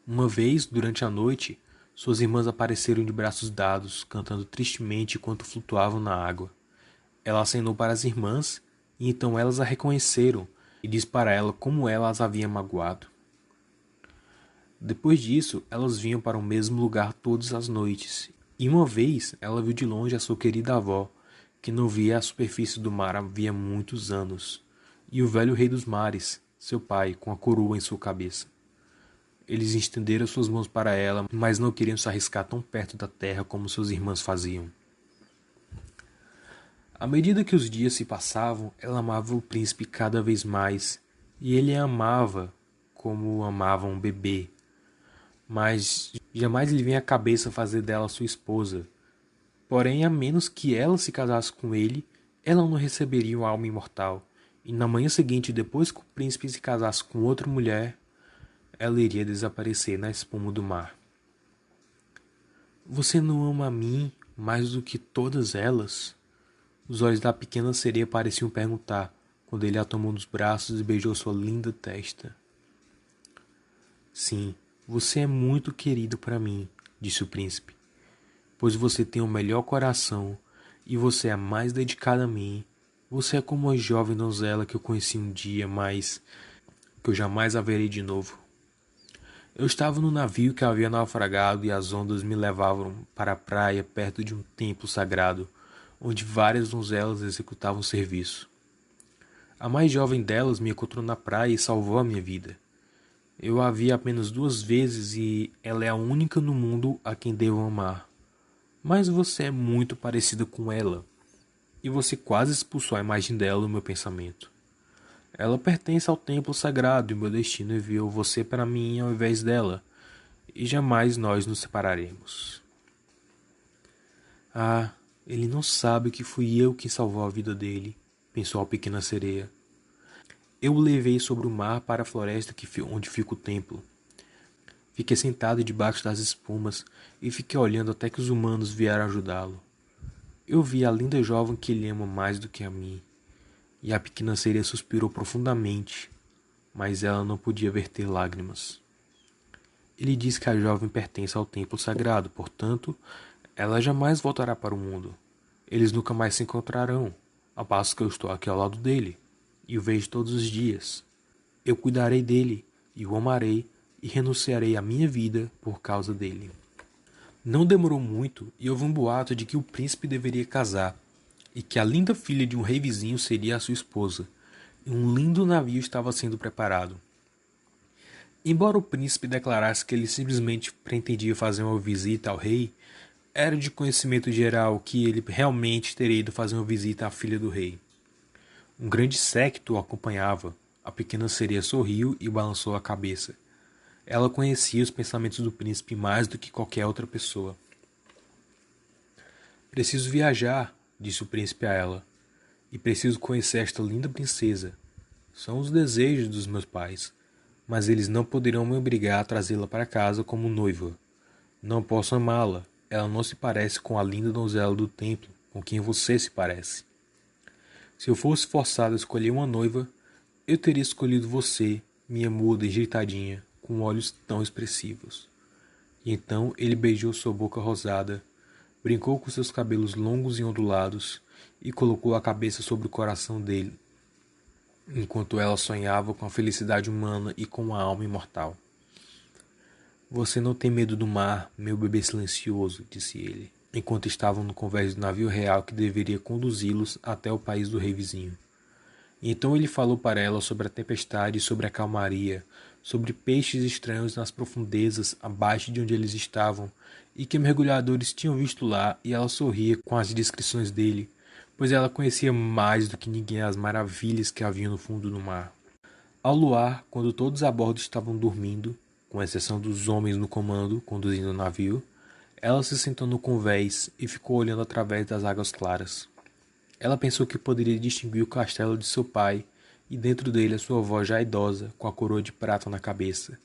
Uma vez, durante a noite, suas irmãs apareceram de braços dados, cantando tristemente enquanto flutuavam na água. Ela acenou para as irmãs, e então elas a reconheceram, e disse para ela como ela as havia magoado. Depois disso, elas vinham para o mesmo lugar todas as noites, e uma vez ela viu de longe a sua querida avó, que não via a superfície do mar havia muitos anos, e o velho rei dos mares, seu pai, com a coroa em sua cabeça. Eles estenderam suas mãos para ela, mas não queriam se arriscar tão perto da terra como suas irmãs faziam. À medida que os dias se passavam, ela amava o príncipe cada vez mais, e ele a amava como amava um bebê. Mas jamais lhe vinha à cabeça fazer dela sua esposa. Porém, a menos que ela se casasse com ele, ela não receberia uma alma imortal. E na manhã seguinte, depois que o príncipe se casasse com outra mulher, ela iria desaparecer na espuma do mar. Você não ama a mim mais do que todas elas? Os olhos da pequena sereia pareciam perguntar, quando ele a tomou nos braços e beijou sua linda testa. Sim, você é muito querido para mim, disse o príncipe, pois você tem o melhor coração e você é mais dedicada a mim. Você é como a jovem donzela que eu conheci um dia, mas que eu jamais a verei de novo. Eu estava no navio que havia naufragado e as ondas me levavam para a praia perto de um templo sagrado, onde várias donzelas executavam serviço. A mais jovem delas me encontrou na praia e salvou a minha vida. Eu a vi apenas 2 vezes e ela é a única no mundo a quem devo amar. Mas você é muito parecida com ela, e você quase expulsou a imagem dela do meu pensamento. Ela pertence ao templo sagrado e meu destino enviou você para mim ao invés dela, e jamais nós nos separaremos. Ah, ele não sabe que fui eu quem salvou a vida dele, pensou a pequena sereia. Eu o levei sobre o mar para a floresta onde fica o templo. Fiquei sentado debaixo das espumas e fiquei olhando até que os humanos vieram ajudá-lo. Eu vi a linda jovem que ele ama mais do que a mim, e a pequena sereia suspirou profundamente, mas ela não podia verter lágrimas. Ele diz que a jovem pertence ao templo sagrado, portanto, ela jamais voltará para o mundo. Eles nunca mais se encontrarão, ao passo que eu estou aqui ao lado dele, e o vejo todos os dias. Eu cuidarei dele, e o amarei, e renunciarei à minha vida por causa dele. Não demorou muito e houve um boato de que o príncipe deveria casar, e que a linda filha de um rei vizinho seria a sua esposa, e um lindo navio estava sendo preparado. Embora o príncipe declarasse que ele simplesmente pretendia fazer uma visita ao rei, era de conhecimento geral que ele realmente teria ido fazer uma visita à filha do rei. Um grande séquito o acompanhava. A pequena sereia sorriu e balançou a cabeça. Ela conhecia os pensamentos do príncipe mais do que qualquer outra pessoa. Preciso viajar, disse o príncipe a ela, e preciso conhecer esta linda princesa. São os desejos dos meus pais, mas eles não poderão me obrigar a trazê-la para casa como noiva. Não posso amá-la, ela não se parece com a linda donzela do templo, com quem você se parece. Se eu fosse forçado a escolher uma noiva, eu teria escolhido você, minha muda enjeitadinha, com olhos tão expressivos. E então ele beijou sua boca rosada, brincou com seus cabelos longos e ondulados e colocou a cabeça sobre o coração dele, enquanto ela sonhava com a felicidade humana e com a alma imortal. Você não tem medo do mar, meu bebê silencioso, disse ele, enquanto estavam no convés do navio real que deveria conduzi-los até o país do rei vizinho. E então ele falou para ela sobre a tempestade e sobre a calmaria, sobre peixes estranhos nas profundezas abaixo de onde eles estavam, e que mergulhadores tinham visto lá, e ela sorria com as descrições dele, pois ela conhecia mais do que ninguém as maravilhas que haviam no fundo do mar. Ao luar, quando todos a bordo estavam dormindo, com exceção dos homens no comando, conduzindo o navio, ela se sentou no convés e ficou olhando através das águas claras. Ela pensou que poderia distinguir o castelo de seu pai, e dentro dele a sua avó já idosa, com a coroa de prata na cabeça,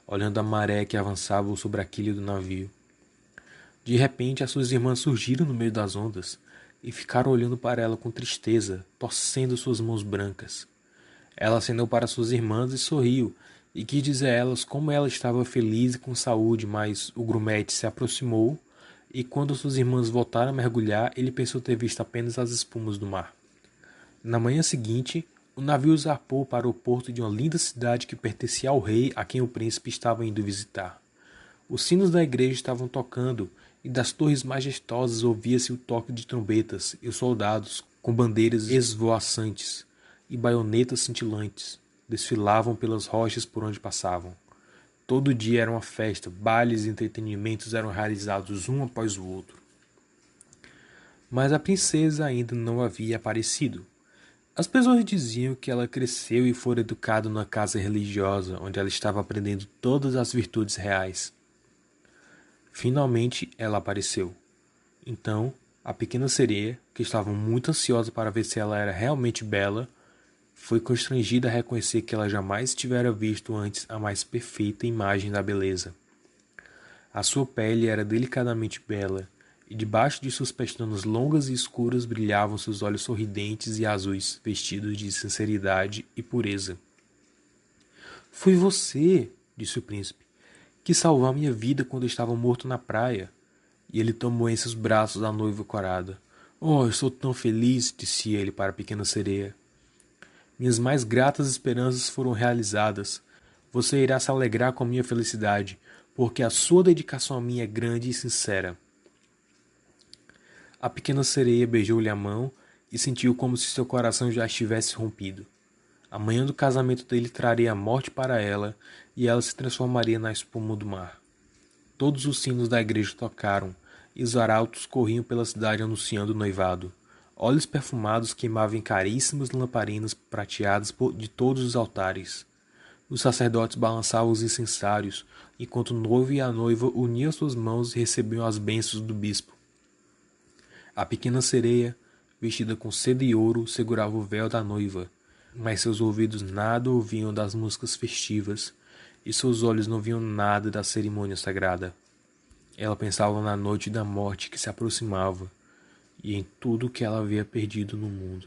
olhando a maré que avançava sobre a quilha do navio. De repente, as suas irmãs surgiram no meio das ondas, e ficaram olhando para ela com tristeza, torcendo suas mãos brancas. Ela acenou para suas irmãs e sorriu, e quis dizer a elas como ela estava feliz e com saúde, mas o grumete se aproximou, e quando suas irmãs voltaram a mergulhar, ele pensou ter visto apenas as espumas do mar. Na manhã seguinte, o navio zarpou para o porto de uma linda cidade que pertencia ao rei a quem o príncipe estava indo visitar. Os sinos da igreja estavam tocando, e das torres majestosas ouvia-se o toque de trombetas, e os soldados, com bandeiras esvoaçantes e baionetas cintilantes, desfilavam pelas rochas por onde passavam. Todo dia era uma festa, bailes e entretenimentos eram realizados um após o outro. Mas a princesa ainda não havia aparecido. As pessoas diziam que ela cresceu e fora educada numa casa religiosa, onde ela estava aprendendo todas as virtudes reais. Finalmente ela apareceu. Então, a pequena sereia, que estava muito ansiosa para ver se ela era realmente bela, Foi constrangida a reconhecer que ela jamais tivera visto antes a mais perfeita imagem da beleza. A sua pele era delicadamente bela, e debaixo de suas pestanas longas e escuras brilhavam seus olhos sorridentes e azuis, vestidos de sinceridade e pureza. Foi você, disse o príncipe, que salvou a minha vida quando eu estava morto na praia. E ele tomou em seus braços a noiva corada. Oh, eu sou tão feliz, disse ele para a pequena sereia. Minhas mais gratas esperanças foram realizadas. Você irá se alegrar com a minha felicidade, porque a sua dedicação a mim é grande e sincera. A pequena sereia beijou-lhe a mão e sentiu como se seu coração já estivesse rompido. A manhã do casamento dele traria a morte para ela e ela se transformaria na espuma do mar. Todos os sinos da igreja tocaram e os arautos corriam pela cidade anunciando o noivado. Óleos perfumados queimavam em caríssimas lamparinas prateadas de todos os altares. Os sacerdotes balançavam os incensários, enquanto o noivo e a noiva uniam suas mãos e recebiam as bênçãos do bispo. A pequena sereia, vestida com seda e ouro, segurava o véu da noiva, mas seus ouvidos nada ouviam das músicas festivas, e seus olhos não viam nada da cerimônia sagrada. Ela pensava na noite da morte que se aproximava, e em tudo que ela havia perdido no mundo.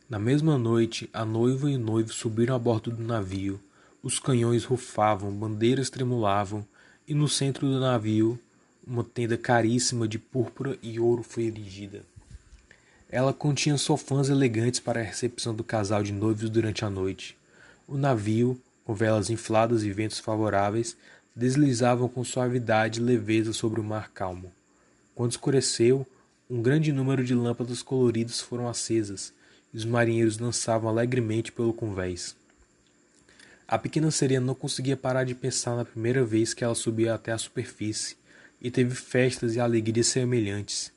Na mesma noite, a noiva e o noivo subiram a bordo do navio. Os canhões rufavam, bandeiras tremulavam, e no centro do navio, uma tenda caríssima de púrpura e ouro foi erigida. Ela continha sofás elegantes para a recepção do casal de noivos durante a noite. O navio, com velas infladas e ventos favoráveis, deslizavam com suavidade e leveza sobre o mar calmo. Quando escureceu, um grande número de lâmpadas coloridas foram acesas, e os marinheiros dançavam alegremente pelo convés. A pequena sereia não conseguia parar de pensar na primeira vez que ela subia até a superfície, e teve festas e alegrias semelhantes.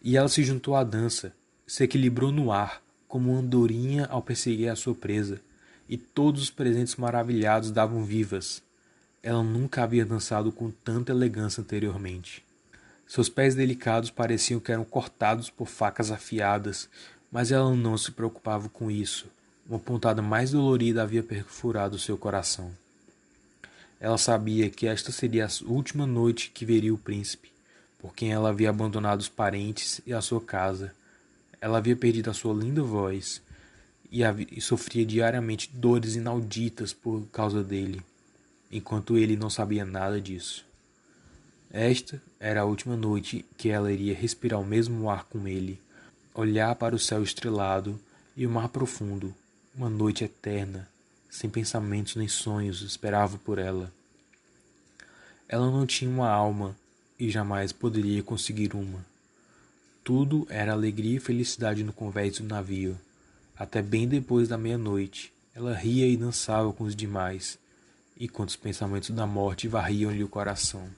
E ela se juntou à dança, se equilibrou no ar, como uma andorinha ao perseguir a sua presa, e todos os presentes maravilhados davam vivas. Ela nunca havia dançado com tanta elegância anteriormente. Seus pés delicados pareciam que eram cortados por facas afiadas, mas ela não se preocupava com isso. Uma pontada mais dolorida havia perfurado seu coração. Ela sabia que esta seria a última noite que veria o príncipe, por quem ela havia abandonado os parentes e a sua casa. Ela havia perdido a sua linda voz e sofria diariamente dores inauditas por causa dele, enquanto ele não sabia nada disso. Esta era a última noite que ela iria respirar o mesmo ar com ele, olhar para o céu estrelado e o mar profundo. Uma noite eterna, sem pensamentos nem sonhos, esperava por ela. Ela não tinha uma alma e jamais poderia conseguir uma. Tudo era alegria e felicidade no convés do navio. Até bem depois da meia-noite, ela ria e dançava com os demais, enquanto os pensamentos da morte varriam-lhe o coração.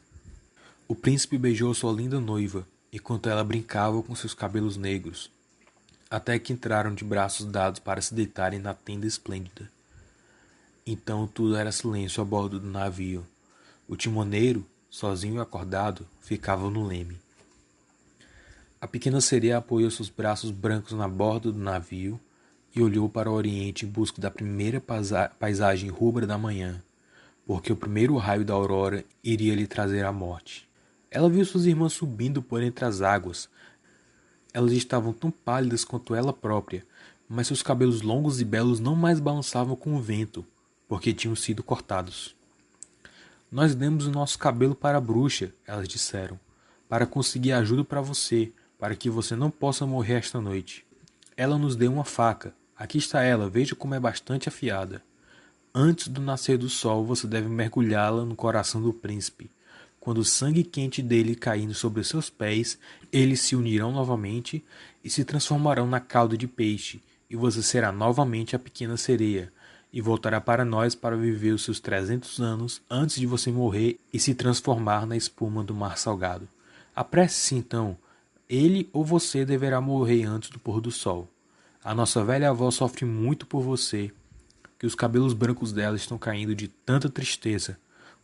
O príncipe beijou sua linda noiva, enquanto ela brincava com seus cabelos negros, até que entraram de braços dados para se deitarem na tenda esplêndida. Então tudo era silêncio a bordo do navio. O timoneiro, sozinho e acordado, ficava no leme. A pequena sereia apoiou seus braços brancos na borda do navio e olhou para o oriente em busca da primeira paisagem rubra da manhã, porque o primeiro raio da aurora iria lhe trazer a morte. Ela viu suas irmãs subindo por entre as águas. Elas estavam tão pálidas quanto ela própria, mas seus cabelos longos e belos não mais balançavam com o vento, porque tinham sido cortados. Nós demos o nosso cabelo para a bruxa, elas disseram, para conseguir ajuda para você, para que você não possa morrer esta noite. Ela nos deu uma faca. Aqui está ela, veja como é bastante afiada. Antes do nascer do sol, você deve mergulhá-la no coração do príncipe. Quando o sangue quente dele caindo sobre seus pés, eles se unirão novamente e se transformarão na cauda de peixe, e você será novamente a pequena sereia, e voltará para nós para viver os seus 300 anos antes de você morrer e se transformar na espuma do mar salgado. Apresse-se então. Ele ou você deverá morrer antes do pôr do sol. A nossa velha avó sofre muito por você, que os cabelos brancos dela estão caindo de tanta tristeza,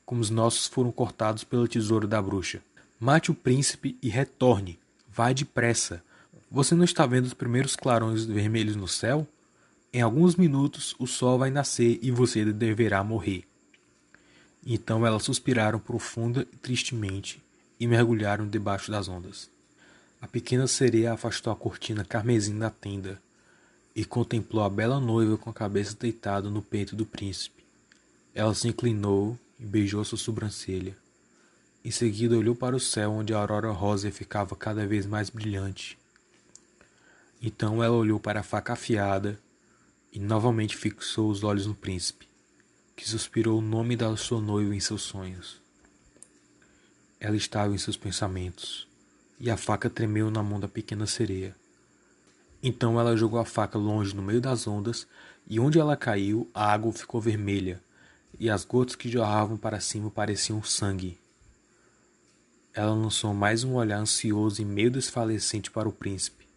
como os nossos foram cortados pela tesoura da bruxa. Mate o príncipe e retorne. Vá depressa. Você não está vendo os primeiros clarões vermelhos no céu? Em alguns minutos o sol vai nascer e você deverá morrer. Então elas suspiraram profunda e tristemente e mergulharam debaixo das ondas. A pequena sereia afastou a cortina carmesim da tenda e contemplou a bela noiva com a cabeça deitada no peito do príncipe. Ela se inclinou e beijou sua sobrancelha. Em seguida olhou para o céu, onde a aurora rosa ficava cada vez mais brilhante. Então ela olhou para a faca afiada e novamente fixou os olhos no príncipe, que suspirou o nome da sua noiva em seus sonhos. Ela estava em seus pensamentos, e a faca tremeu na mão da pequena sereia. Então ela jogou a faca longe no meio das ondas, e onde ela caiu, a água ficou vermelha, e as gotas que jorravam para cima pareciam sangue. Ela lançou mais um olhar ansioso e meio desfalecente para o príncipe,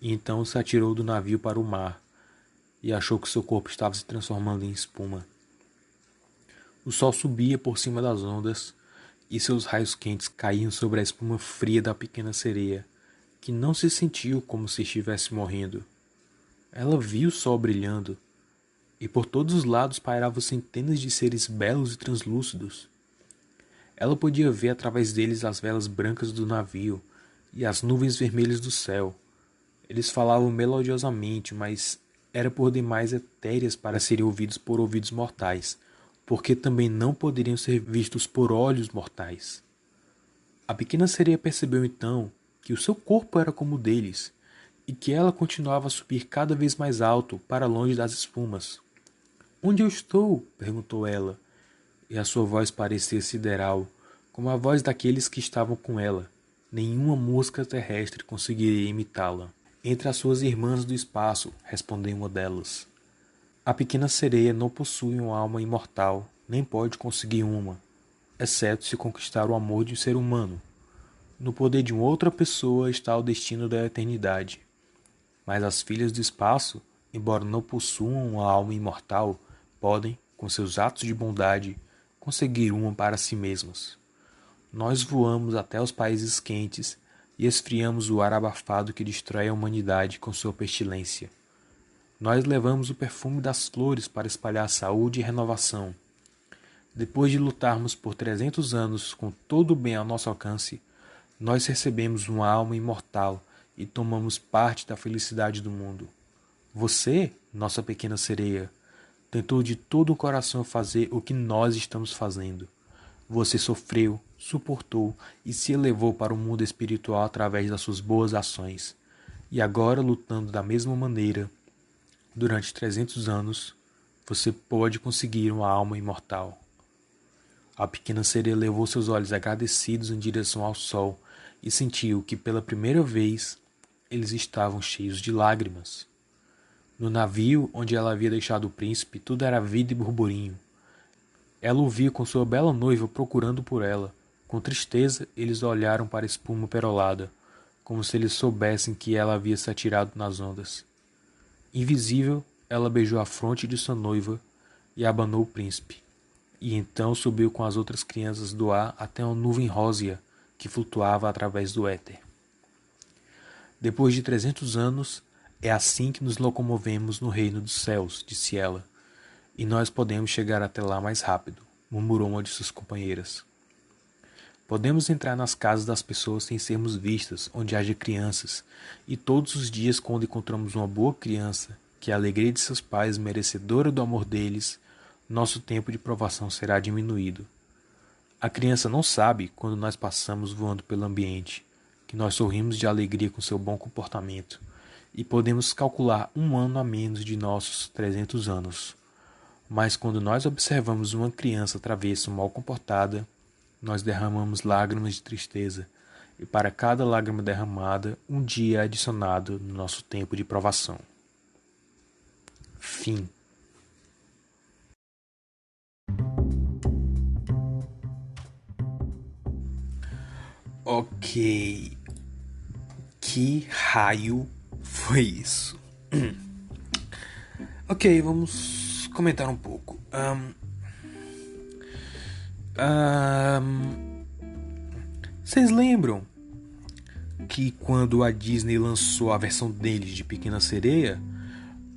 e então se atirou do navio para o mar, e achou que seu corpo estava se transformando em espuma. O sol subia por cima das ondas, e seus raios quentes caíam sobre a espuma fria da pequena sereia, que não se sentiu como se estivesse morrendo. Ela viu o sol brilhando, e por todos os lados pairavam centenas de seres belos e translúcidos. Ela podia ver através deles as velas brancas do navio e as nuvens vermelhas do céu. Eles falavam melodiosamente, mas eram por demais etéreas para serem ouvidos por ouvidos mortais, porque também não poderiam ser vistos por olhos mortais. A pequena sereia percebeu então que o seu corpo era como o deles, e que ela continuava a subir cada vez mais alto para longe das espumas. "Onde eu estou?" perguntou ela, e a sua voz parecia sideral, como a voz daqueles que estavam com ela. Nenhuma mosca terrestre conseguiria imitá-la. "Entre as suas irmãs do espaço", respondeu uma delas. "A pequena sereia não possui uma alma imortal, nem pode conseguir uma, exceto se conquistar o amor de um ser humano. No poder de uma outra pessoa está o destino da eternidade. Mas as filhas do espaço, embora não possuam uma alma imortal, podem, com seus atos de bondade, conseguir uma para si mesmas. Nós voamos até os países quentes e esfriamos o ar abafado que destrói a humanidade com sua pestilência. Nós levamos o perfume das flores para espalhar saúde e renovação. Depois de lutarmos por 300 anos com todo o bem ao nosso alcance, nós recebemos uma alma imortal e tomamos parte da felicidade do mundo. Você, nossa pequena sereia, tentou de todo o coração fazer o que nós estamos fazendo. Você sofreu, suportou e se elevou para o mundo espiritual através das suas boas ações. E agora, lutando da mesma maneira, durante 300 anos, você pode conseguir uma alma imortal." A pequena sereia levou seus olhos agradecidos em direção ao sol e sentiu que pela primeira vez eles estavam cheios de lágrimas. No navio onde ela havia deixado o príncipe, tudo era vida e burburinho. Ela o viu com sua bela noiva procurando por ela. Com tristeza, eles olharam para a espuma perolada, como se eles soubessem que ela havia se atirado nas ondas. Invisível, ela beijou a fronte de sua noiva e abanou o príncipe. E então subiu com as outras crianças do ar até uma nuvem rósea que flutuava através do éter. "Depois de 300 anos, é assim que nos locomovemos no reino dos céus", disse ela. "E nós podemos chegar até lá mais rápido", murmurou uma de suas companheiras. "Podemos entrar nas casas das pessoas sem sermos vistas, onde haja crianças, e todos os dias, quando encontramos uma boa criança, que é a alegria de seus pais, merecedora do amor deles, nosso tempo de provação será diminuído. A criança não sabe, quando nós passamos voando pelo ambiente, que nós sorrimos de alegria com seu bom comportamento, e podemos calcular 1 ano a menos de nossos 300 anos. Mas quando nós observamos uma criança travessa ou mal comportada, nós derramamos lágrimas de tristeza, e para cada lágrima derramada, um dia é adicionado no nosso tempo de provação." Fim. Ok. Que raio foi isso? Ok, vamos comentar um pouco. Vocês lembram que quando a Disney lançou a versão deles de Pequena Sereia,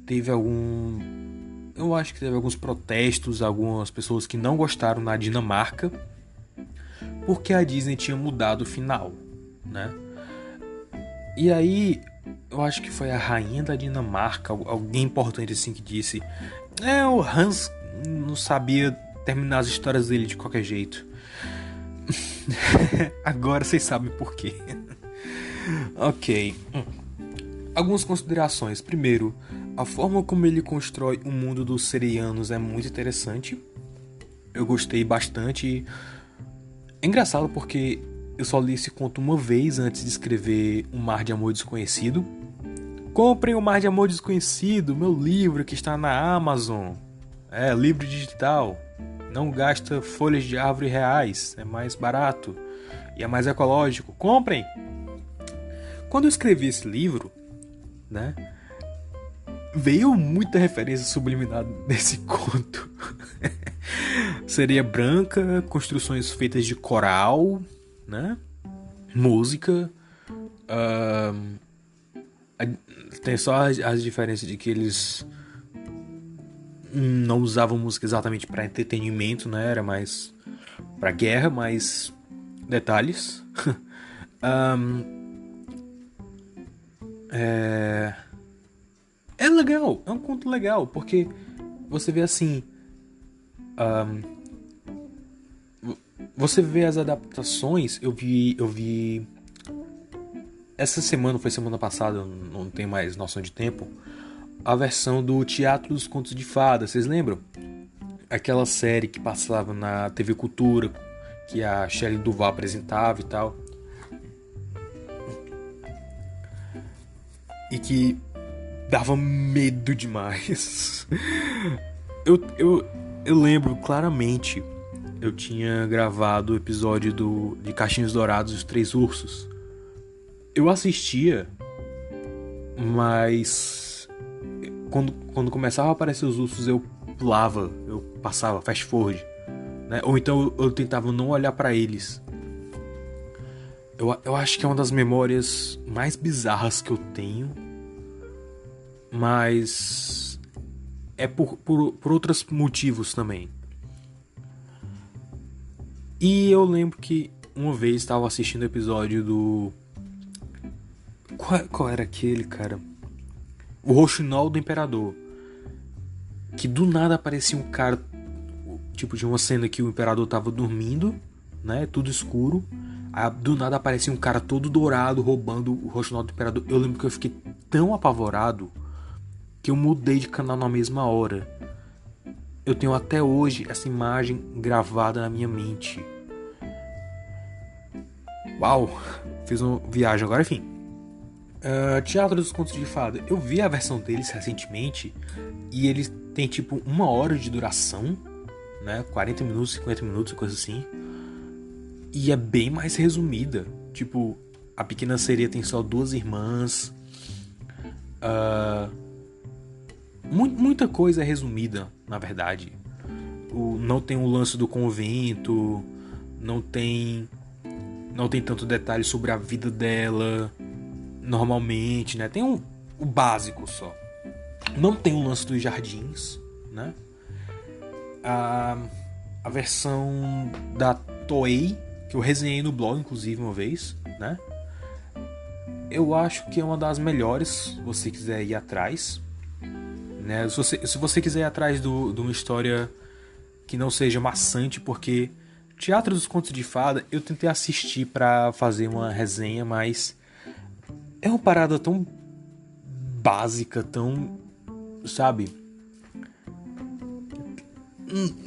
teve algum... Eu acho que teve alguns protestos, algumas pessoas que não gostaram na Dinamarca, porque a Disney tinha mudado o final, né? E aí, eu acho que foi a rainha da Dinamarca, alguém importante assim, que disse: o Hans não sabia terminar as histórias dele de qualquer jeito. Agora vocês sabem por quê. Ok. Algumas considerações. Primeiro, a forma como ele constrói o mundo dos Serianos é muito interessante. Eu gostei bastante. É engraçado porque eu só li esse conto uma vez antes de escrever O Mar de Amor Desconhecido. Comprem O Mar de Amor Desconhecido, meu livro que está na Amazon. É, livro digital. Não gasta folhas de árvore reais. É mais barato. E é mais ecológico. Comprem! Quando eu escrevi esse livro, né, veio muita referência subliminar desse conto. Sereia branca, construções feitas de coral, né? Música. Tem só as diferenças de que eles não usavam música exatamente para entretenimento, né? Era mais para guerra, mas detalhes. É legal, é um conto legal, porque você vê assim. Você vê as adaptações. Eu vi. Essa semana, foi semana passada, eu não tenho mais noção de tempo. A versão do Teatro dos Contos de Fadas, vocês lembram? Aquela série que passava na TV Cultura, que a Shelley Duvall apresentava e tal. E que dava medo demais. Eu lembro claramente. Eu tinha gravado o episódio de Caixinhos Dourados e os Três Ursos. Eu assistia, mas quando começava a aparecer os ursos eu pulava, eu passava fast forward, né? Ou então eu tentava não olhar pra eles. Eu acho que é uma das memórias mais bizarras que eu tenho, mas é por outros motivos também. E eu lembro que uma vez estava assistindo o episódio do... Qual era aquele, cara? O Rouxinol do Imperador. Que do nada aparecia um cara... Tipo, de uma cena que o Imperador tava dormindo, né? Tudo escuro. Aí do nada aparecia um cara todo dourado roubando o Rouxinol do Imperador. Eu lembro que eu fiquei tão apavorado que eu mudei de canal na mesma hora. Eu tenho até hoje essa imagem gravada na minha mente. Uau! Fiz uma viagem agora, enfim. Teatro dos Contos de Fada. Eu vi a versão deles recentemente e eles têm tipo 1 hora de duração, né? 40 minutos, 50 minutos, coisa assim. E é bem mais resumida. Tipo, a Pequena Sereia tem só 2 irmãs. Muita coisa é resumida, na verdade. Não tem o lance do convento. Não tem tanto detalhe sobre a vida dela. Normalmente, né? Tem o básico só. Não tem o lance dos jardins, né? A versão da Toei, que eu resenhei no blog, inclusive, uma vez, né? Eu acho que é uma das melhores, se você quiser ir atrás, né? Se você quiser ir atrás de uma história que não seja maçante, porque Teatro dos Contos de Fada eu tentei assistir pra fazer uma resenha, mas é uma parada tão básica, tão, sabe?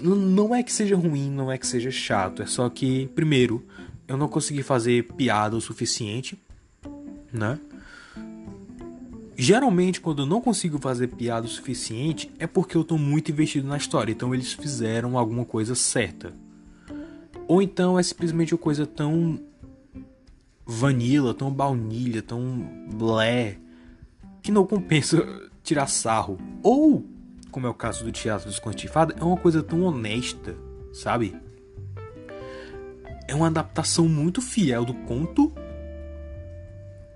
Não é que seja ruim, não é que seja chato, é só que, primeiro, eu não consegui fazer piada o suficiente, né? Geralmente, quando eu não consigo fazer piada o suficiente, é porque eu tô muito investido na história, então eles fizeram alguma coisa certa. Ou então é simplesmente uma coisa tão vanilla, tão baunilha, tão blé, que não compensa tirar sarro. Ou, como é o caso do Teatro dos Contos de Fada, é uma coisa tão honesta, sabe? É uma adaptação muito fiel do conto,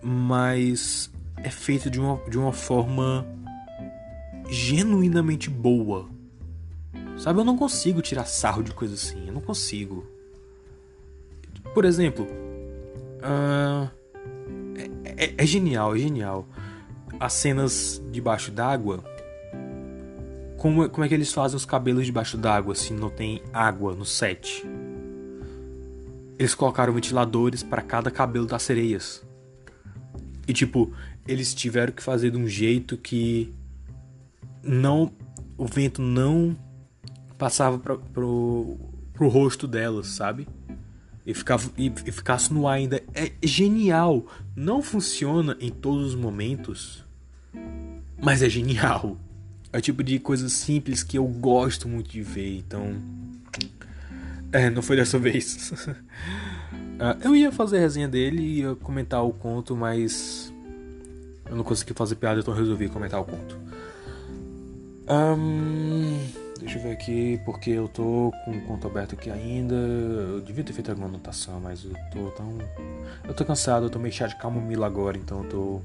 mas é feito de uma forma genuinamente boa. Sabe, eu não consigo tirar sarro de coisa assim, eu não consigo. Por exemplo, é genial, é genial. As cenas debaixo d'água, como é que eles fazem os cabelos debaixo d'água se não tem água no set? Eles colocaram ventiladores para cada cabelo das sereias. E tipo, eles tiveram que fazer de um jeito que o vento não passava pro rosto delas, sabe? E ficasse no ar ainda. É genial. Não funciona em todos os momentos, mas é genial. É o tipo de coisa simples que eu gosto muito de ver. Então, não foi dessa vez. Eu ia fazer a resenha dele e ia comentar o conto, mas eu não consegui fazer piada, então eu resolvi comentar o conto. Deixa eu ver aqui, porque eu tô com o conto aberto aqui ainda. Eu devia ter feito alguma anotação, mas eu tô cansado, eu tomei chá de camomila agora, então eu tô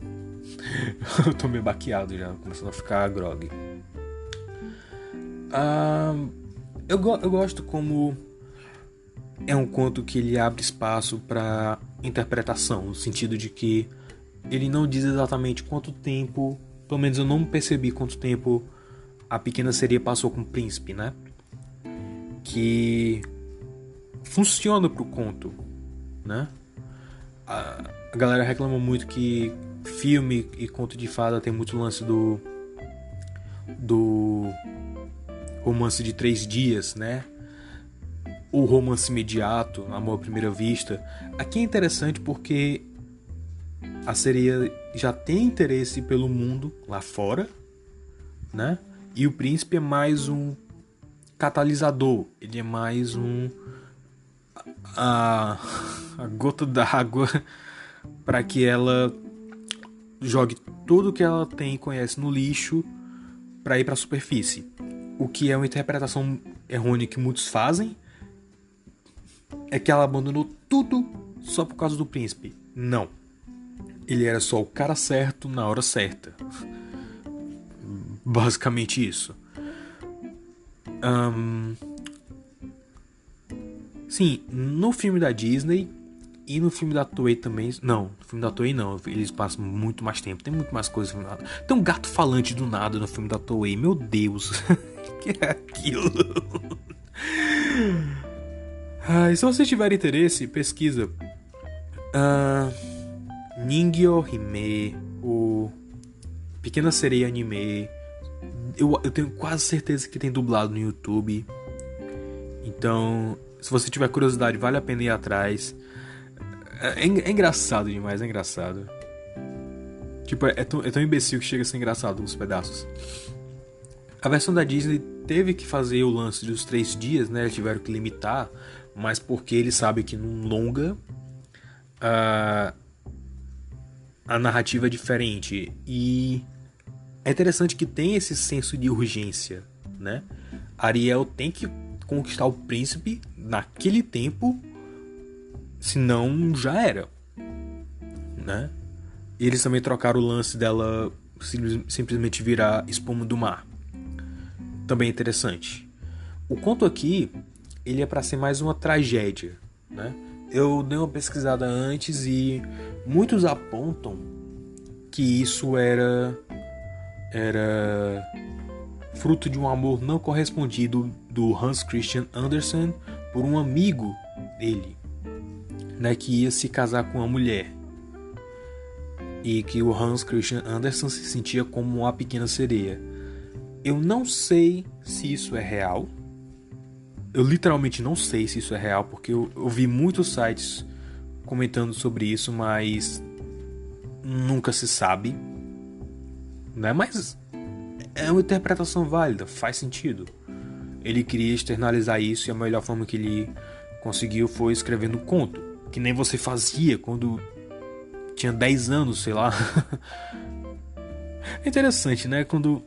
eu tô meio baqueado já, começando a ficar grog. Eu gosto como é um conto que ele abre espaço para interpretação, no sentido de que ele não diz exatamente quanto tempo, pelo menos eu não percebi quanto tempo a pequena sereia passou com o príncipe, né? Que funciona pro conto, né? A galera reclama muito que filme e conto de fada tem muito lance do romance de 3 dias, né? O romance imediato, amor à primeira vista. Aqui é interessante porque a sereia já tem interesse pelo mundo lá fora, né? E o príncipe é mais um catalisador. Ele é mais a gota d'água para que ela jogue tudo que ela tem e conhece no lixo para ir para a superfície. O que é uma interpretação errônea que muitos fazem, é que ela abandonou tudo só por causa do príncipe. Não. Ele era só o cara certo na hora certa. Basicamente isso. Sim, no filme da Disney e no filme da Toei também. Não, no filme da Toei não. Eles passam muito mais tempo. Tem muito mais coisas no filme da... Tem um gato falante do nada no filme da Toei. Meu Deus. Que é aquilo? E se você tiver interesse, pesquisa Ningyo Hime, o Pequena Sereia anime. Eu tenho quase certeza que tem dublado no YouTube. Então, se você tiver curiosidade, vale a pena ir atrás. É engraçado demais, é engraçado. Tipo, é tão imbecil que chega a ser engraçado uns pedaços. A versão da Disney teve que fazer o lance dos 3 dias, né? Eles tiveram que limitar, mas porque eles sabem que num longa a narrativa é diferente. E é interessante que tem esse senso de urgência, né? Ariel tem que conquistar o príncipe naquele tempo, senão já era, né? E eles também trocaram o lance dela simplesmente virar espuma do mar. Também é interessante. O conto aqui, ele é para ser mais uma tragédia, né? Eu dei uma pesquisada antes e muitos apontam que isso era fruto de um amor não correspondido do Hans Christian Andersen por um amigo dele, né, que ia se casar com uma mulher, e que o Hans Christian Andersen se sentia como a pequena sereia. Eu não sei se isso é real. Eu literalmente não sei se isso é real, porque eu vi muitos sites comentando sobre isso, mas nunca se sabe, né? Mas é uma interpretação válida, faz sentido. Ele queria externalizar isso e a melhor forma que ele conseguiu foi escrevendo conto, que nem você fazia quando tinha 10 anos, sei lá. É interessante, né? Quando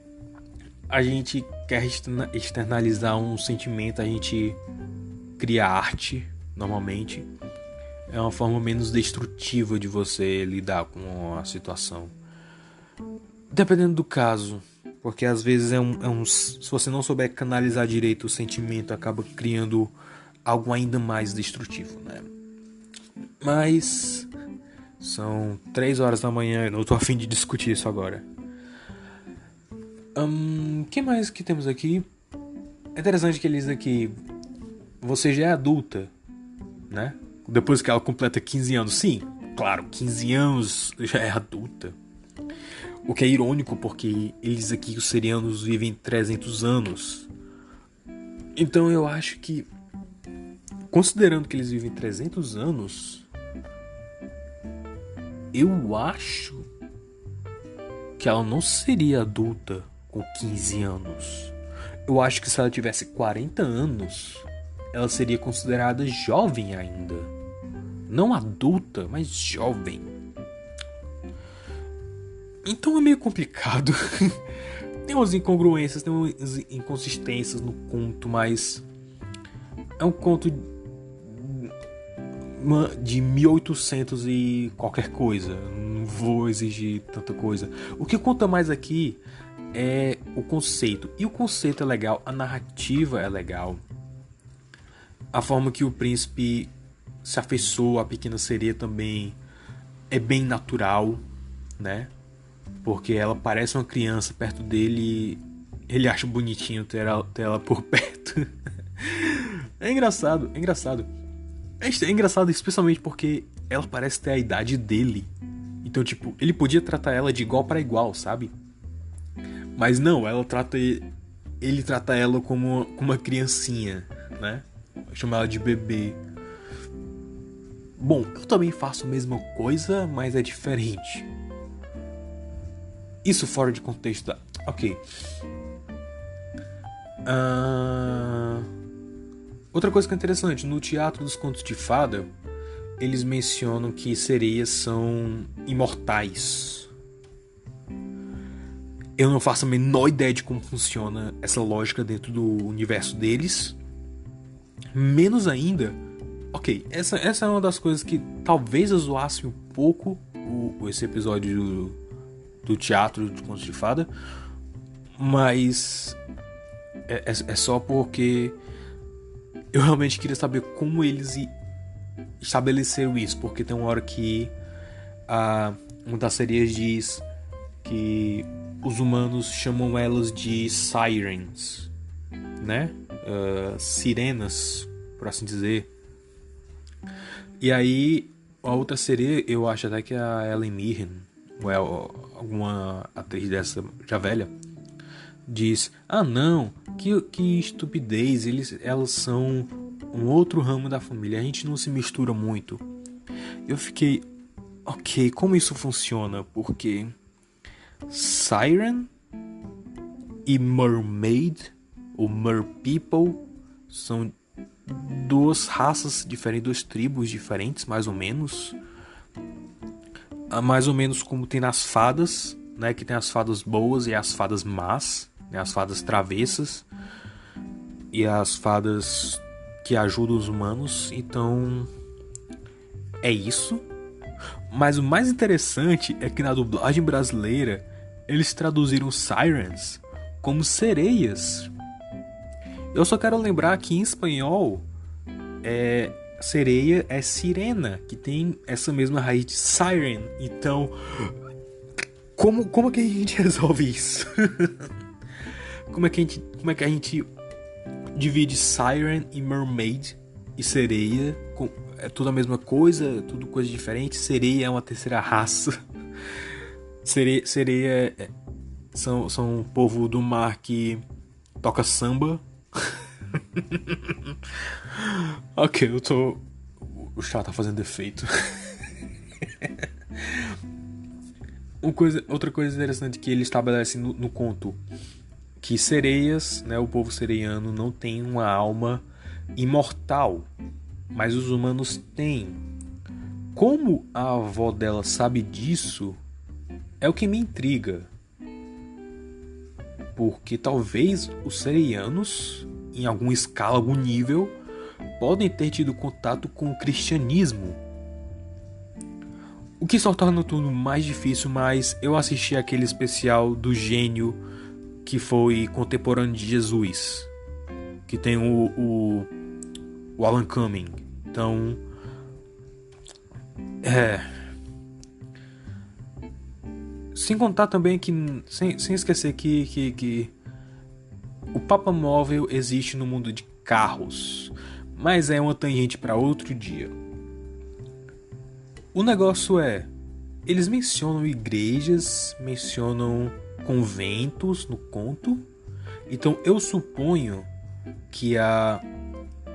a gente quer externalizar um sentimento, a gente cria arte, normalmente. É uma forma menos destrutiva de você lidar com a situação. Dependendo do caso, Porque às vezes se você não souber canalizar direito o sentimento, acaba criando algo ainda mais destrutivo, né? Mas são 3 horas da manhã, eu não tô a fim de discutir isso agora. Que mais que temos aqui? É interessante que eles aqui, você já é adulta, né? Depois que ela completa 15 anos. Sim, claro, 15 anos já é adulta. O que é irônico, porque eles aqui, os serianos, vivem 300 anos. Então eu acho que, considerando que eles vivem 300 anos, eu acho que ela não seria adulta com 15 anos. Eu acho que se ela tivesse 40 anos, ela seria considerada jovem ainda. Não adulta, mas jovem. Então é meio complicado. Tem umas incongruências, tem umas inconsistências no conto, mas é um conto de 1800 e qualquer coisa. Não vou exigir tanta coisa. O que conta mais aqui é o conceito. E o conceito é legal, a narrativa é legal. A forma que o príncipe se afeiçoa à pequena sereia também é bem natural, né? Porque ela parece uma criança perto dele e ele acha bonitinho ter ela por perto. É engraçado, é engraçado. É engraçado especialmente porque ela parece ter a idade dele. Então, tipo, ele podia tratar ela de igual para igual, sabe? Mas não, ele trata ela como uma criancinha, né? Chama ela de bebê. Bom, eu também faço a mesma coisa, mas é diferente. Isso fora de contexto da... Ok. Outra coisa que é interessante, no Teatro dos Contos de Fada, eles mencionam que sereias são imortais. Eu não faço a menor ideia de como funciona essa lógica dentro do universo deles. Menos ainda... Ok, essa é uma das coisas que talvez eu zoasse um pouco esse episódio do Teatro de Contos de Fada, mas é só porque eu realmente queria saber como eles estabeleceram isso, porque tem uma hora que uma das sereias diz que os humanos chamam elas de sirens, né? Sirenas, por assim dizer. E aí a outra sereia, eu acho até que é a Ellen Mirren, ou é alguma atriz dessa já velha, diz: ah não, que estupidez, elas são um outro ramo da família, a gente não se mistura muito. Eu fiquei, ok, como isso funciona? Porque Siren e Mermaid ou Merpeople são duas raças diferentes, duas tribos diferentes, mais ou menos. Mais ou menos como tem nas fadas, né? Que tem as fadas boas e as fadas más, né? As fadas travessas e as fadas que ajudam os humanos. Então é isso. Mas o mais interessante é que na dublagem brasileira eles traduziram sirens como sereias. Eu só quero lembrar que em espanhol sereia é sirena, que tem essa mesma raiz de siren. Então, como é que a gente resolve isso? Como é que a gente divide siren e mermaid e sereia? É tudo a mesma coisa, tudo coisa diferente. Sereia é uma terceira raça. Sereia são um povo do mar que toca samba. Ok, o chá tá fazendo efeito. Outra coisa interessante que ele estabelece no conto, que sereias, né, o povo sereiano não tem uma alma imortal, mas os humanos têm. Como a avó dela sabe disso, é o que me intriga. Porque talvez os sereianos, em alguma escala, algum nível, podem ter tido contato com o cristianismo. O que só torna tudo mais difícil, mas eu assisti aquele especial do gênio que foi contemporâneo de Jesus, que tem o Alan Cumming. Então, sem contar também que, sem esquecer que o Papa Móvel existe no mundo de carros, mas é uma tangente para outro dia. O negócio é, eles mencionam igrejas, mencionam conventos no conto, então eu suponho que a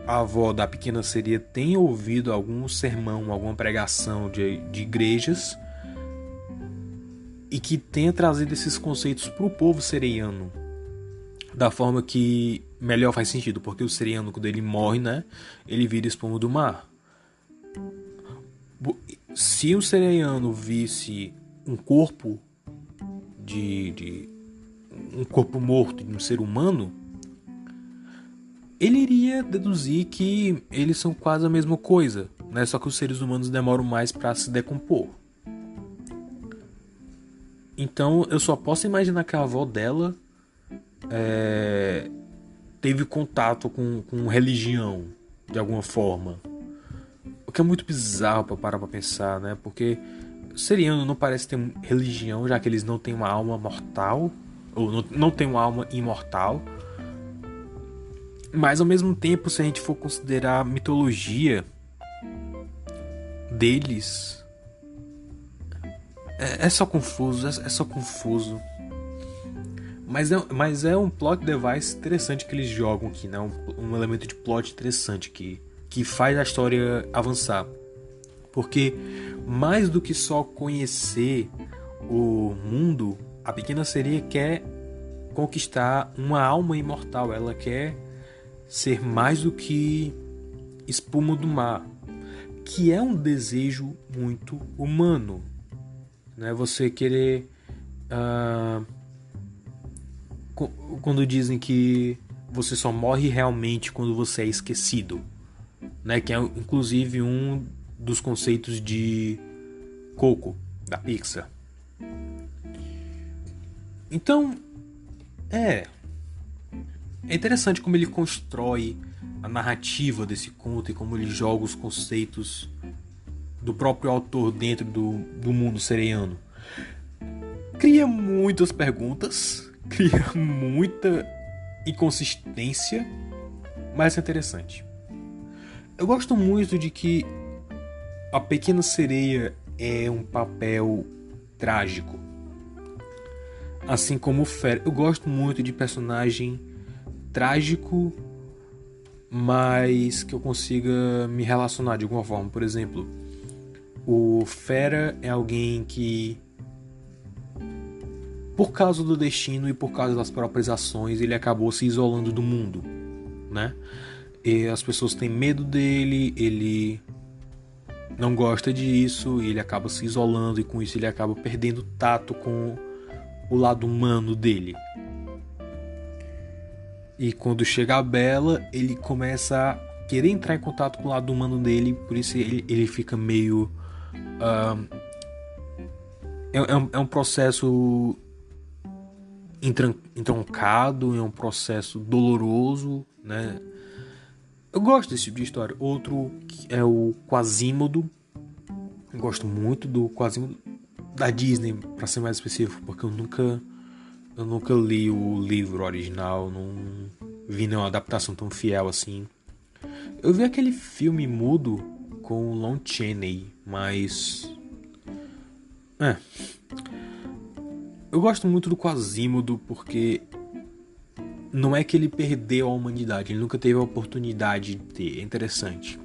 avó da pequena sereia tenha ouvido algum sermão, alguma pregação de igrejas e que tenha trazido esses conceitos para o povo sereiano da forma que melhor faz sentido, porque o sereiano, quando ele morre, né, ele vira espuma do mar. Se o sereiano visse um corpo um corpo morto de um ser humano, ele iria deduzir que eles são quase a mesma coisa, né? Só que os seres humanos demoram mais para se decompor. Então eu só posso imaginar que a avó dela teve contato com religião de alguma forma. O que é muito bizarro para parar pra pensar, né? Porque o seriano não parece ter religião, já que eles não têm uma alma mortal, ou não têm uma alma imortal. Mas ao mesmo tempo, se a gente for considerar a mitologia deles, é só confuso, é só confuso. Mas é um plot device interessante que eles jogam aqui, né? Um elemento de plot interessante que faz a história avançar. Porque mais do que só conhecer o mundo, a pequena sereia quer conquistar uma alma imortal. Ela quer ser mais do que espuma do mar, que é um desejo muito humano, né? Você querer quando dizem que você só morre realmente quando você é esquecido, né? Que é inclusive um dos conceitos de Coco, da Pixar. Então, é interessante como ele constrói a narrativa desse conto e como ele joga os conceitos do próprio autor dentro do mundo sereiano. Cria muitas perguntas, cria muita inconsistência, mas é interessante. Eu gosto muito de que a pequena sereia é um papel trágico, assim como o Fera. Eu gosto muito de personagem trágico, mas que eu consiga me relacionar de alguma forma. Por exemplo, o Fera é alguém que, por causa do destino e por causa das próprias ações, ele acabou se isolando do mundo, né? E as pessoas têm medo dele, ele não gosta disso, e ele acaba se isolando, e com isso ele acaba perdendo tato com o lado humano dele. E quando chega a Bela, ele começa a querer entrar em contato com o lado humano dele, por isso ele fica meio... É um processo entroncado, é um processo doloroso, né? Eu gosto desse tipo de história. Outro é o Quasimodo. Eu gosto muito do Quasimodo da Disney, para ser mais específico, porque eu nunca li o livro original, não vi nenhuma adaptação tão fiel assim. Eu vi aquele filme mudo com o Lon Chaney, mas... Eu gosto muito do Quasimodo porque não é que ele perdeu a humanidade, ele nunca teve a oportunidade de ter. É interessante.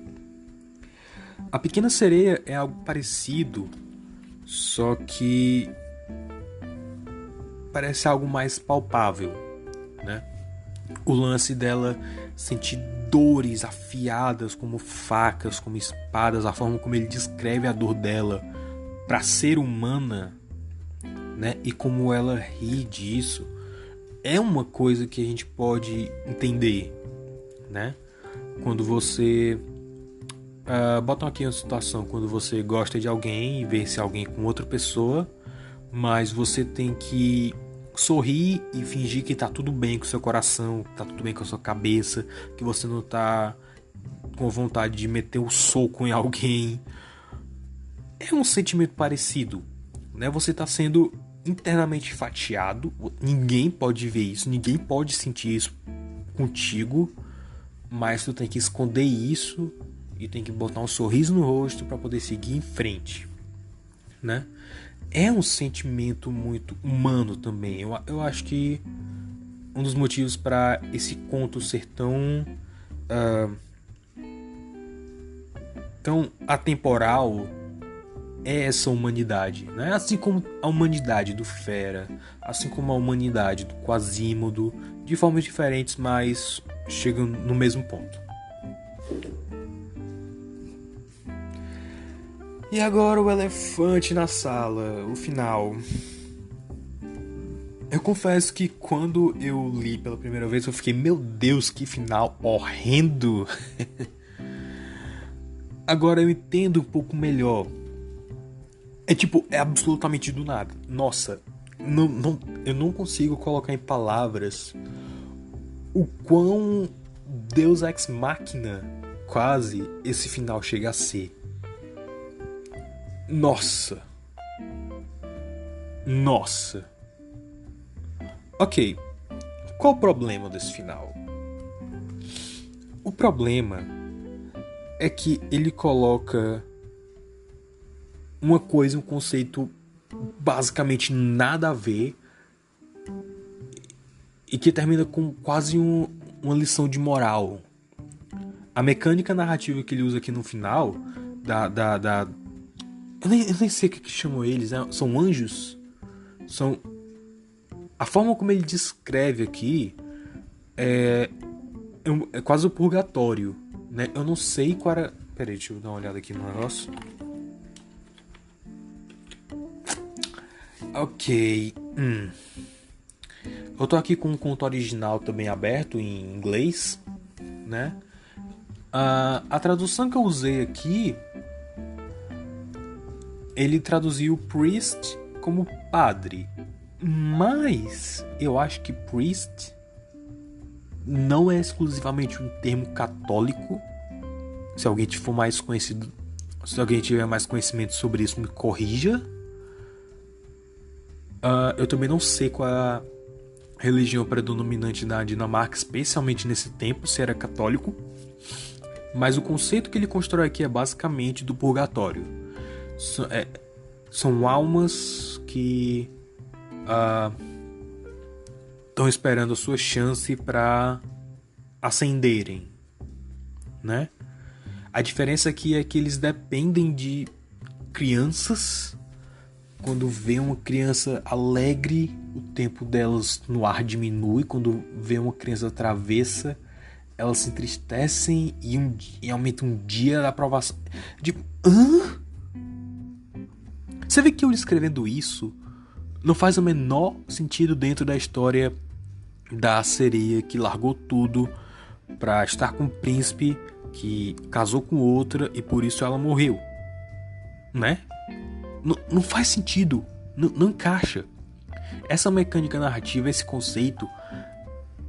A Pequena Sereia é algo parecido, só que parece algo mais palpável, né? O lance dela sentir dores afiadas como facas, como espadas, a forma como ele descreve a dor dela para ser humana, né? E como ela ri disso, é uma coisa que a gente pode entender, né? Quando você botam aqui uma situação, quando você gosta de alguém e vê esse alguém com outra pessoa, mas você tem que sorrir e fingir que tá tudo bem com o seu coração, que tá tudo bem com a sua cabeça, que você não tá com vontade de meter o soco em alguém. É um sentimento parecido, né? Você tá sendo internamente fatiado, ninguém pode ver isso, ninguém pode sentir isso contigo, mas tu tem que esconder isso e tem que botar um sorriso no rosto para poder seguir em frente, né? É um sentimento muito humano também. Eu acho que um dos motivos para esse conto ser tão atemporal é essa humanidade, né? Assim como a humanidade do Fera, assim como a humanidade do Quasimodo, de formas diferentes, mas chegam no mesmo ponto. E agora o elefante na sala, o final. Eu confesso que quando eu li pela primeira vez, eu fiquei, meu Deus, que final horrendo. Agora eu entendo um pouco melhor. É absolutamente do nada. Nossa, eu não consigo colocar em palavras o quão Deus Ex Machina quase esse final chega a ser. Nossa. Ok, qual o problema desse final? O problema é que ele coloca uma coisa, um conceito basicamente nada a ver e que termina com quase uma lição de moral. A mecânica narrativa que ele usa aqui no final eu nem sei o que chamam eles, né? São anjos? A forma como ele descreve aqui é quase o purgatório, né? Eu não sei qual era... Peraí, deixa eu dar uma olhada aqui no negócio. Ok. Eu tô aqui com o conto original também aberto em inglês, né? A tradução que eu usei aqui, ele traduziu priest como padre, mas eu acho que priest não é exclusivamente um termo católico. Se alguém tiver mais conhecimento sobre isso, me corrija. Eu também não sei qual é a religião predominante na Dinamarca, especialmente nesse tempo, se era católico. Mas o conceito que ele constrói aqui é basicamente do purgatório. São almas que estão esperando a sua chance para ascenderem, né? A diferença aqui é que eles dependem de crianças. Quando vê uma criança alegre, o tempo delas no ar diminui. Quando vê uma criança travessa, elas se entristecem e aumenta um dia da aprovação. Você vê que eu escrevendo isso não faz o menor sentido dentro da história da sereia que largou tudo pra estar com um príncipe que casou com outra e por isso ela morreu, né? Não faz sentido, não encaixa. Essa mecânica narrativa, esse conceito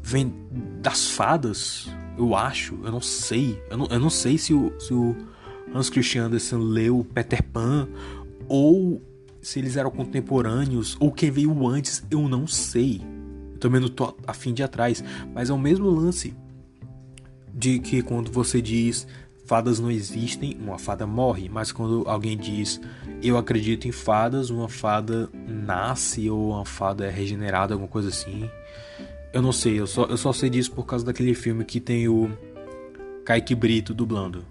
vem das fadas, eu acho. Eu não sei. Eu não sei se o Hans Christian Andersen leu Peter Pan ou se eles eram contemporâneos ou quem veio antes. Eu não sei. Eu também não tô a fim de ir atrás. Mas é o mesmo lance de que quando você diz fadas não existem, uma fada morre. Mas quando alguém diz eu acredito em fadas, uma fada nasce ou uma fada é regenerada, alguma coisa assim. Eu não sei, eu só sei disso por causa daquele filme que tem o Kaique Brito dublando.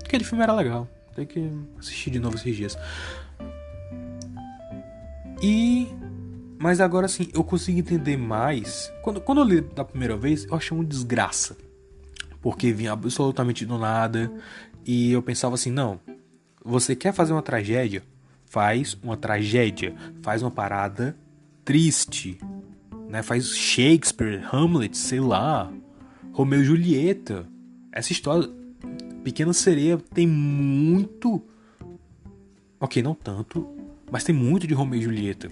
Aquele filme era legal. Tem que assistir de novo esses dias. Mas agora sim, eu consigo entender mais. Quando eu li da primeira vez, eu achei uma desgraça. Porque vinha absolutamente do nada. E eu pensava assim, não. Você quer fazer uma tragédia? Faz uma tragédia. Faz uma parada triste. Né? Faz Shakespeare, Hamlet, sei lá. Romeu e Julieta. Essa história... Pequena Sereia tem muito... Ok, não tanto. Mas tem muito de Romeu e Julieta.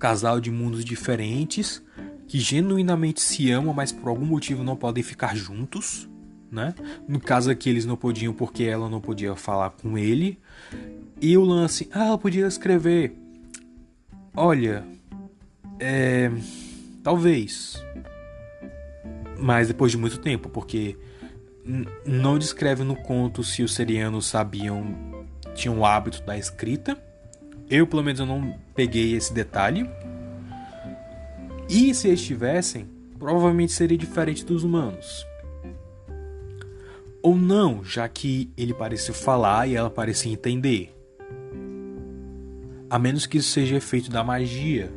casal de mundos diferentes que genuinamente se amam, mas por algum motivo não podem ficar juntos, né? No caso aqui eles não podiam porque ela não podia falar com ele. E o lance, ela podia escrever. Olha, talvez, mas depois de muito tempo, porque não descreve no conto se os serianos tinham o hábito da escrita. Eu, pelo menos, eu não peguei esse detalhe. E se eles tivessem, provavelmente seria diferente dos humanos. Ou não, já que ele parecia falar e ela parecia entender. A menos que isso seja efeito da magia.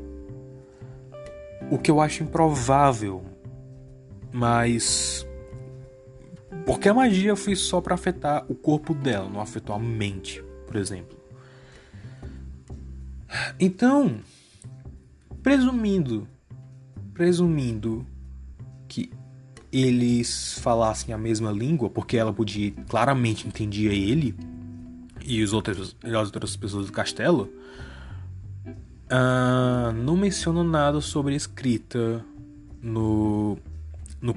O que eu acho improvável. Mas... porque a magia foi só para afetar o corpo dela, não afetou a mente, por exemplo. Então, presumindo que eles falassem a mesma língua, porque ela claramente entendia ele e as outras pessoas do castelo, não menciona nada sobre escrita no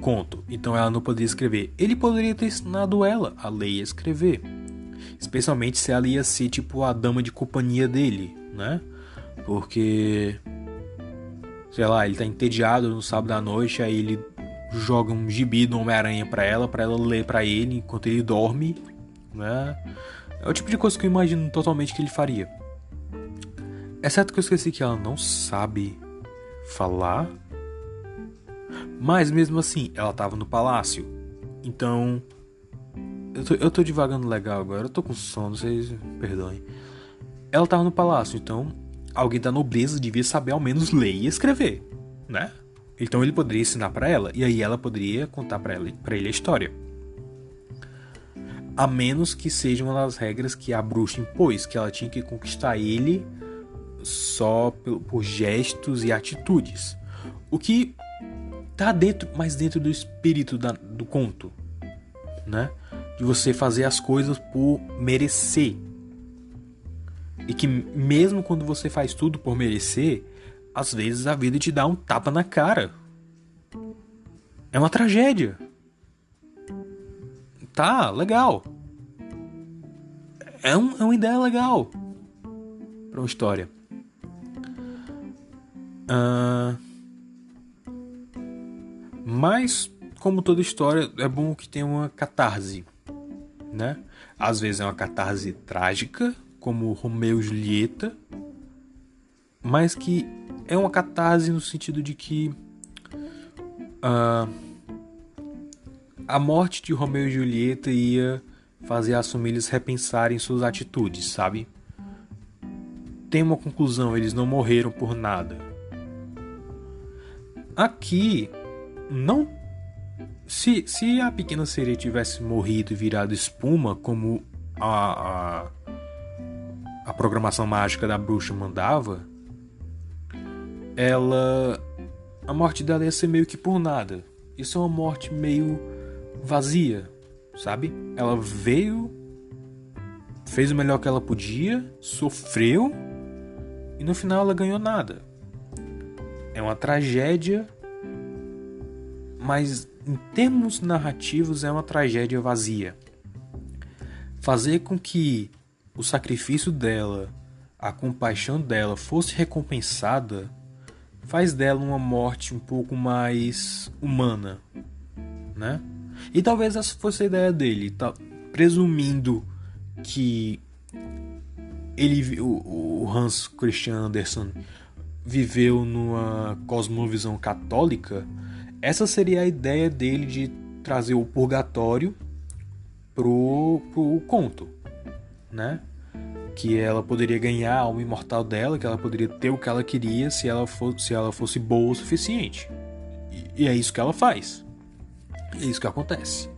conto. Então ela não poderia escrever. Ele poderia ter ensinado ela a ler e escrever, especialmente se ela ia ser tipo a dama de companhia dele, né? Porque, sei lá, ele tá entediado no sábado à noite, aí ele joga um gibi do Homem-Aranha pra ela ler pra ele enquanto ele dorme, né? É o tipo de coisa que eu imagino totalmente que ele faria. Exceto que eu esqueci que ela não sabe falar. Mas mesmo assim, ela tava no palácio. Então, eu tô divagando legal agora, eu tô com sono, vocês perdoem. Ela tava no palácio, então alguém da nobreza devia saber ao menos ler e escrever, né? Então ele poderia ensinar pra ela, e aí ela poderia contar pra ele a história. A menos que seja uma das regras que a bruxa impôs, que ela tinha que conquistar ele só por gestos e atitudes. O que tá mais dentro do espírito do conto, né? De você fazer as coisas por merecer. E que mesmo quando você faz tudo por merecer, às vezes a vida te dá um tapa na cara. É uma tragédia. Tá, legal. É uma ideia legal pra uma história. Mas, como toda história, é bom que tenha uma catarse, né? Às vezes é uma catarse trágica, como Romeu e Julieta, mas que é uma catarse no sentido de que a morte de Romeu e Julieta ia fazer as famílias repensarem suas atitudes, sabe? Tem uma conclusão, eles não morreram por nada. Aqui, não... Se a pequena sereia tivesse morrido e virado espuma, como a programação mágica da bruxa mandava, a morte dela ia ser meio que por nada. Isso é uma morte meio vazia, sabe? Ela veio, fez o melhor que ela podia, sofreu e no final ela ganhou nada. É uma tragédia, mas em termos narrativos é uma tragédia vazia. Fazer com que o sacrifício dela, a compaixão dela fosse recompensada, faz dela uma morte um pouco mais humana, né? E talvez essa fosse a ideia dele, presumindo que o Hans Christian Andersen viveu numa cosmovisão católica. Essa seria a ideia dele de trazer o purgatório pro conto, né? Que ela poderia ganhar a alma imortal dela, que ela poderia ter o que ela queria se ela fosse boa o suficiente. E é isso que ela faz. É isso que acontece.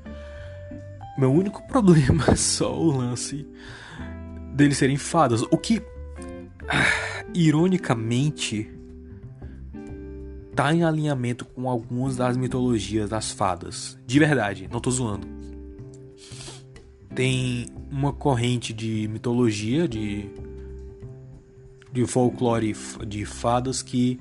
Meu único problema é só o lance deles serem fadas. O que, ironicamente, tá em alinhamento com algumas das mitologias das fadas. De verdade, não tô zoando. Tem uma corrente de mitologia de de folclore de fadas que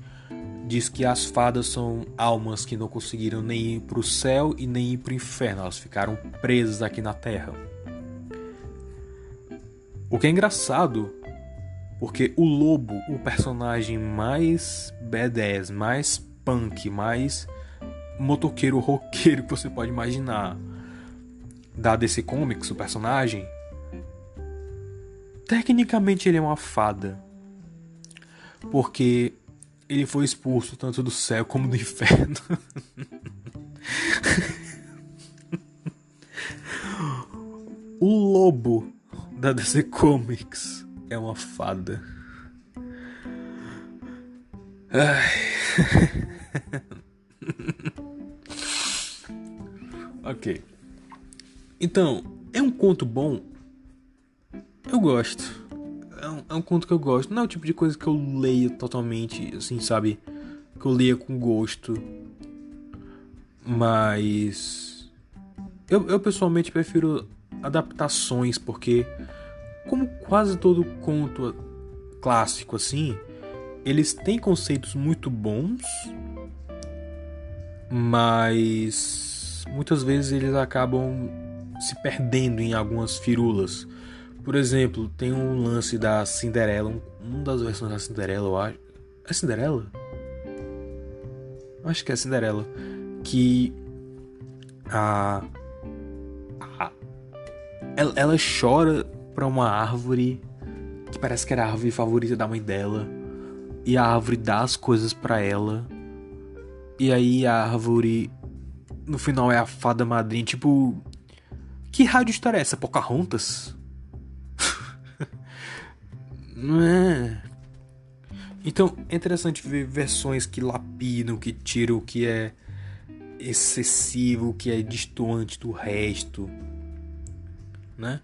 diz que as fadas são almas que não conseguiram nem ir para o céu e nem ir para o inferno. Elas ficaram presas aqui na Terra. O que é engraçado, porque o lobo, o personagem mais badass, mais punk, mais motoqueiro roqueiro que você pode imaginar da DC Comics, o personagem, tecnicamente ele é uma fada. Porque ele foi expulso tanto do céu como do inferno. O lobo da DC Comics é uma fada. Ai. Ok. Então, é um conto bom? Eu gosto. É um conto que eu gosto. Não é o tipo de coisa que eu leia totalmente, assim, sabe? Que eu leia com gosto. Mas eu pessoalmente prefiro adaptações, porque como quase todo conto clássico, assim, eles têm conceitos muito bons, mas muitas vezes eles acabam se perdendo em algumas firulas. Por exemplo, tem um lance da Cinderela, uma das versões da Cinderela, eu acho. É Cinderela? Acho que é Cinderela. Que ela chora pra uma árvore que parece que era a árvore favorita da mãe dela. E a árvore dá as coisas pra ela. E aí a árvore, no final, é a fada madrinha. Tipo, que raio de história é essa? Pocahontas? Não é? Então é interessante ver versões que lapidam, que tiram o que é excessivo, o que é destoante do resto, né?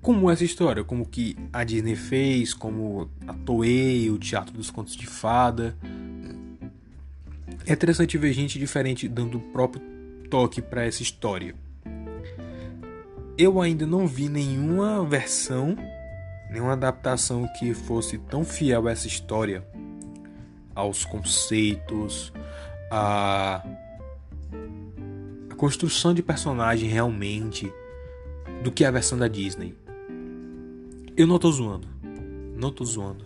Como essa história, como que a Disney fez, como a Toei, o Teatro dos Contos de Fada. É interessante ver gente diferente dando o próprio toque para essa história. Eu ainda não vi nenhuma versão, nenhuma adaptação que fosse tão fiel a essa história, aos conceitos, a construção de personagem realmente, do que a versão da Disney. Eu não tô zoando. Não tô zoando.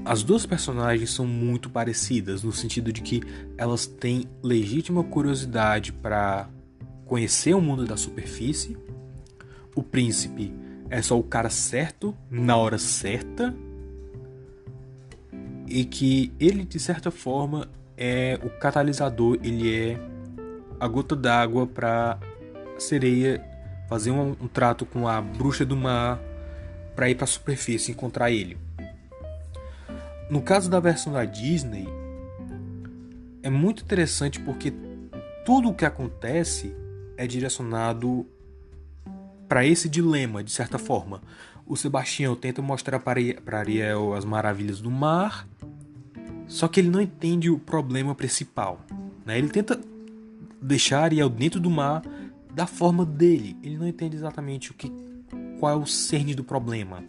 As duas personagens são muito parecidas, no sentido de que elas têm legítima curiosidade para conhecer o mundo da superfície. O príncipe é só o cara certo, na hora certa. E que ele, de certa forma, é o catalisador, ele é a gota d'água para a sereia fazer um trato com a bruxa do mar para ir para a superfície e encontrar ele. No caso da versão da Disney, é muito interessante porque tudo o que acontece é direcionado para esse dilema, de certa forma. O Sebastião tenta mostrar para Ariel as maravilhas do mar, só que ele não entende o problema principal, né? Ele tenta deixar Ariel dentro do mar da forma dele. Ele não entende exatamente qual é o cerne do problema.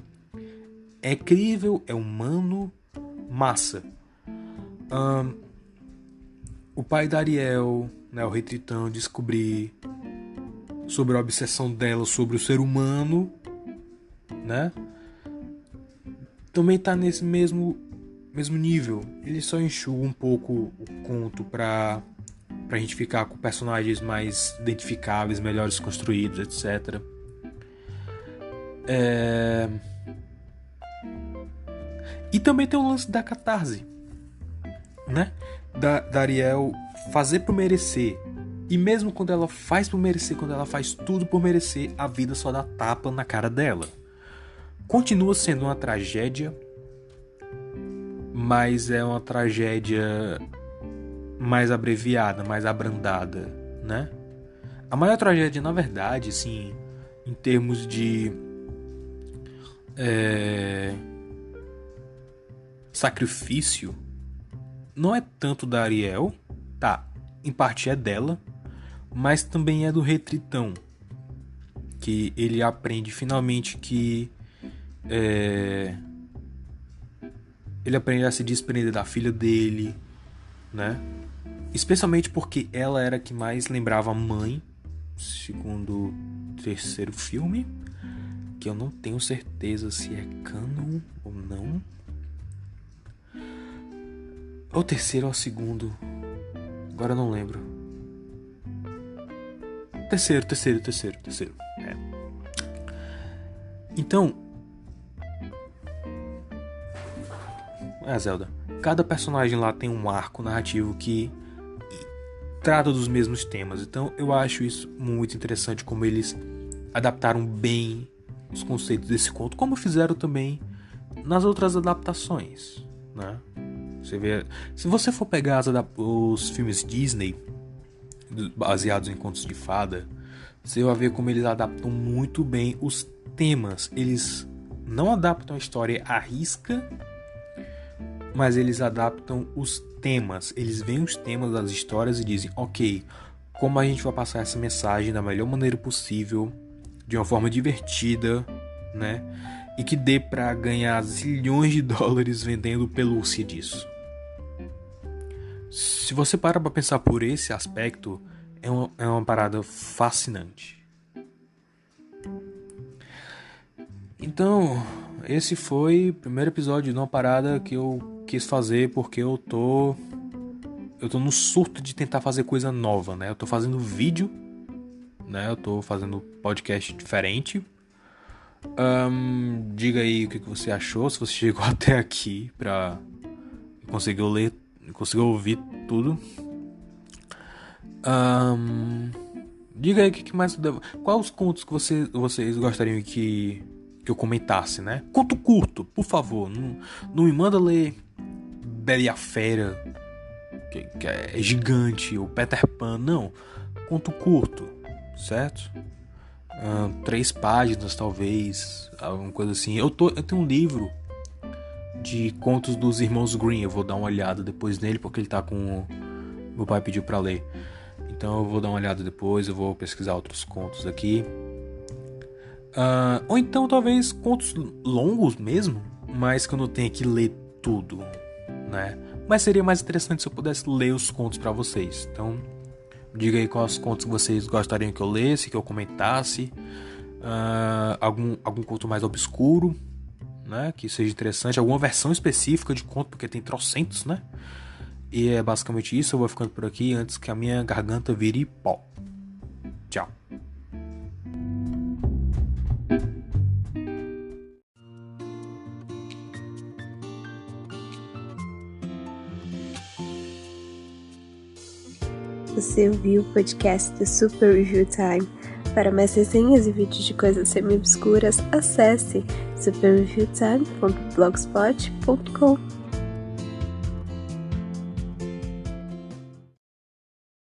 É crível, é humano, massa. O pai da Ariel, né, o Rei Tritão, descobrir sobre a obsessão dela sobre o ser humano, né? Também tá nesse mesmo nível. Ele só enxuga um pouco o conto pra gente ficar com personagens mais identificáveis, melhores construídos, etc. E também tem o lance da catarse, né? Da Ariel fazer por merecer. E mesmo quando ela faz por merecer, quando ela faz tudo por merecer, a vida só dá tapa na cara dela. Continua sendo uma tragédia, mas é uma tragédia mais abreviada, mais abrandada, né? A maior tragédia, na verdade, assim, em termos de sacrifício, não é tanto da Ariel, tá? Em parte é dela, mas também é do Rei Tritão, que ele aprende finalmente que ele aprende a se desprender da filha dele, né? Especialmente porque ela era a que mais lembrava a mãe, segundo o terceiro filme, que eu não tenho certeza se é canon ou não. Ou o terceiro ou o segundo, agora eu não lembro. Terceiro. É. Então, Zelda, cada personagem lá tem um arco narrativo que trata dos mesmos temas. Então eu acho isso muito interessante, como eles adaptaram bem os conceitos desse conto, como fizeram também nas outras adaptações, né? Você vê, se você for pegar os filmes Disney baseados em contos de fada, você vai ver como eles adaptam muito bem os temas. Eles não adaptam a história à risca, mas eles adaptam os temas. Eles veem os temas das histórias e dizem: ok, como a gente vai passar essa mensagem da melhor maneira possível, de uma forma divertida, né? E que dê para ganhar zilhões de dólares vendendo pelúcia disso. Se você para pra pensar por esse aspecto, é uma parada fascinante. Então, esse foi o primeiro episódio de uma parada que eu quis fazer porque eu tô no surto de tentar fazer coisa nova, né? Eu tô fazendo vídeo, né? Eu tô fazendo podcast diferente. Diga aí o que você achou, se você chegou até aqui pra conseguiu ler, conseguiu ouvir tudo. Diga aí o que mais. Quais os contos que vocês gostariam que eu comentasse, né? Conto curto, por favor. Não me manda ler Bela e a Fera, que é gigante, ou Peter Pan, não. Conto curto, certo? 3 páginas, talvez, alguma coisa assim. Eu tenho um livro de contos dos irmãos Grimm. Eu vou dar uma olhada depois nele, porque ele tá com... Meu pai pediu pra ler. Então eu vou dar uma olhada depois. Eu vou pesquisar outros contos aqui. Ou então talvez contos longos mesmo, mas que eu não tenha que ler tudo, né? Mas seria mais interessante se eu pudesse ler os contos pra vocês. Então diga aí quais contos que vocês gostariam que eu lesse, que eu comentasse. Algum conto mais obscuro, né, que seja interessante, alguma versão específica de conto, porque tem trocentos, né? E é basicamente isso. Eu vou ficando por aqui antes que a minha garganta vire pó. Tchau. Você ouviu o podcast do Super Review Time. Para mais resenhas e vídeos de coisas semi-obscuras, acesse superreviewtime.blogspot.com.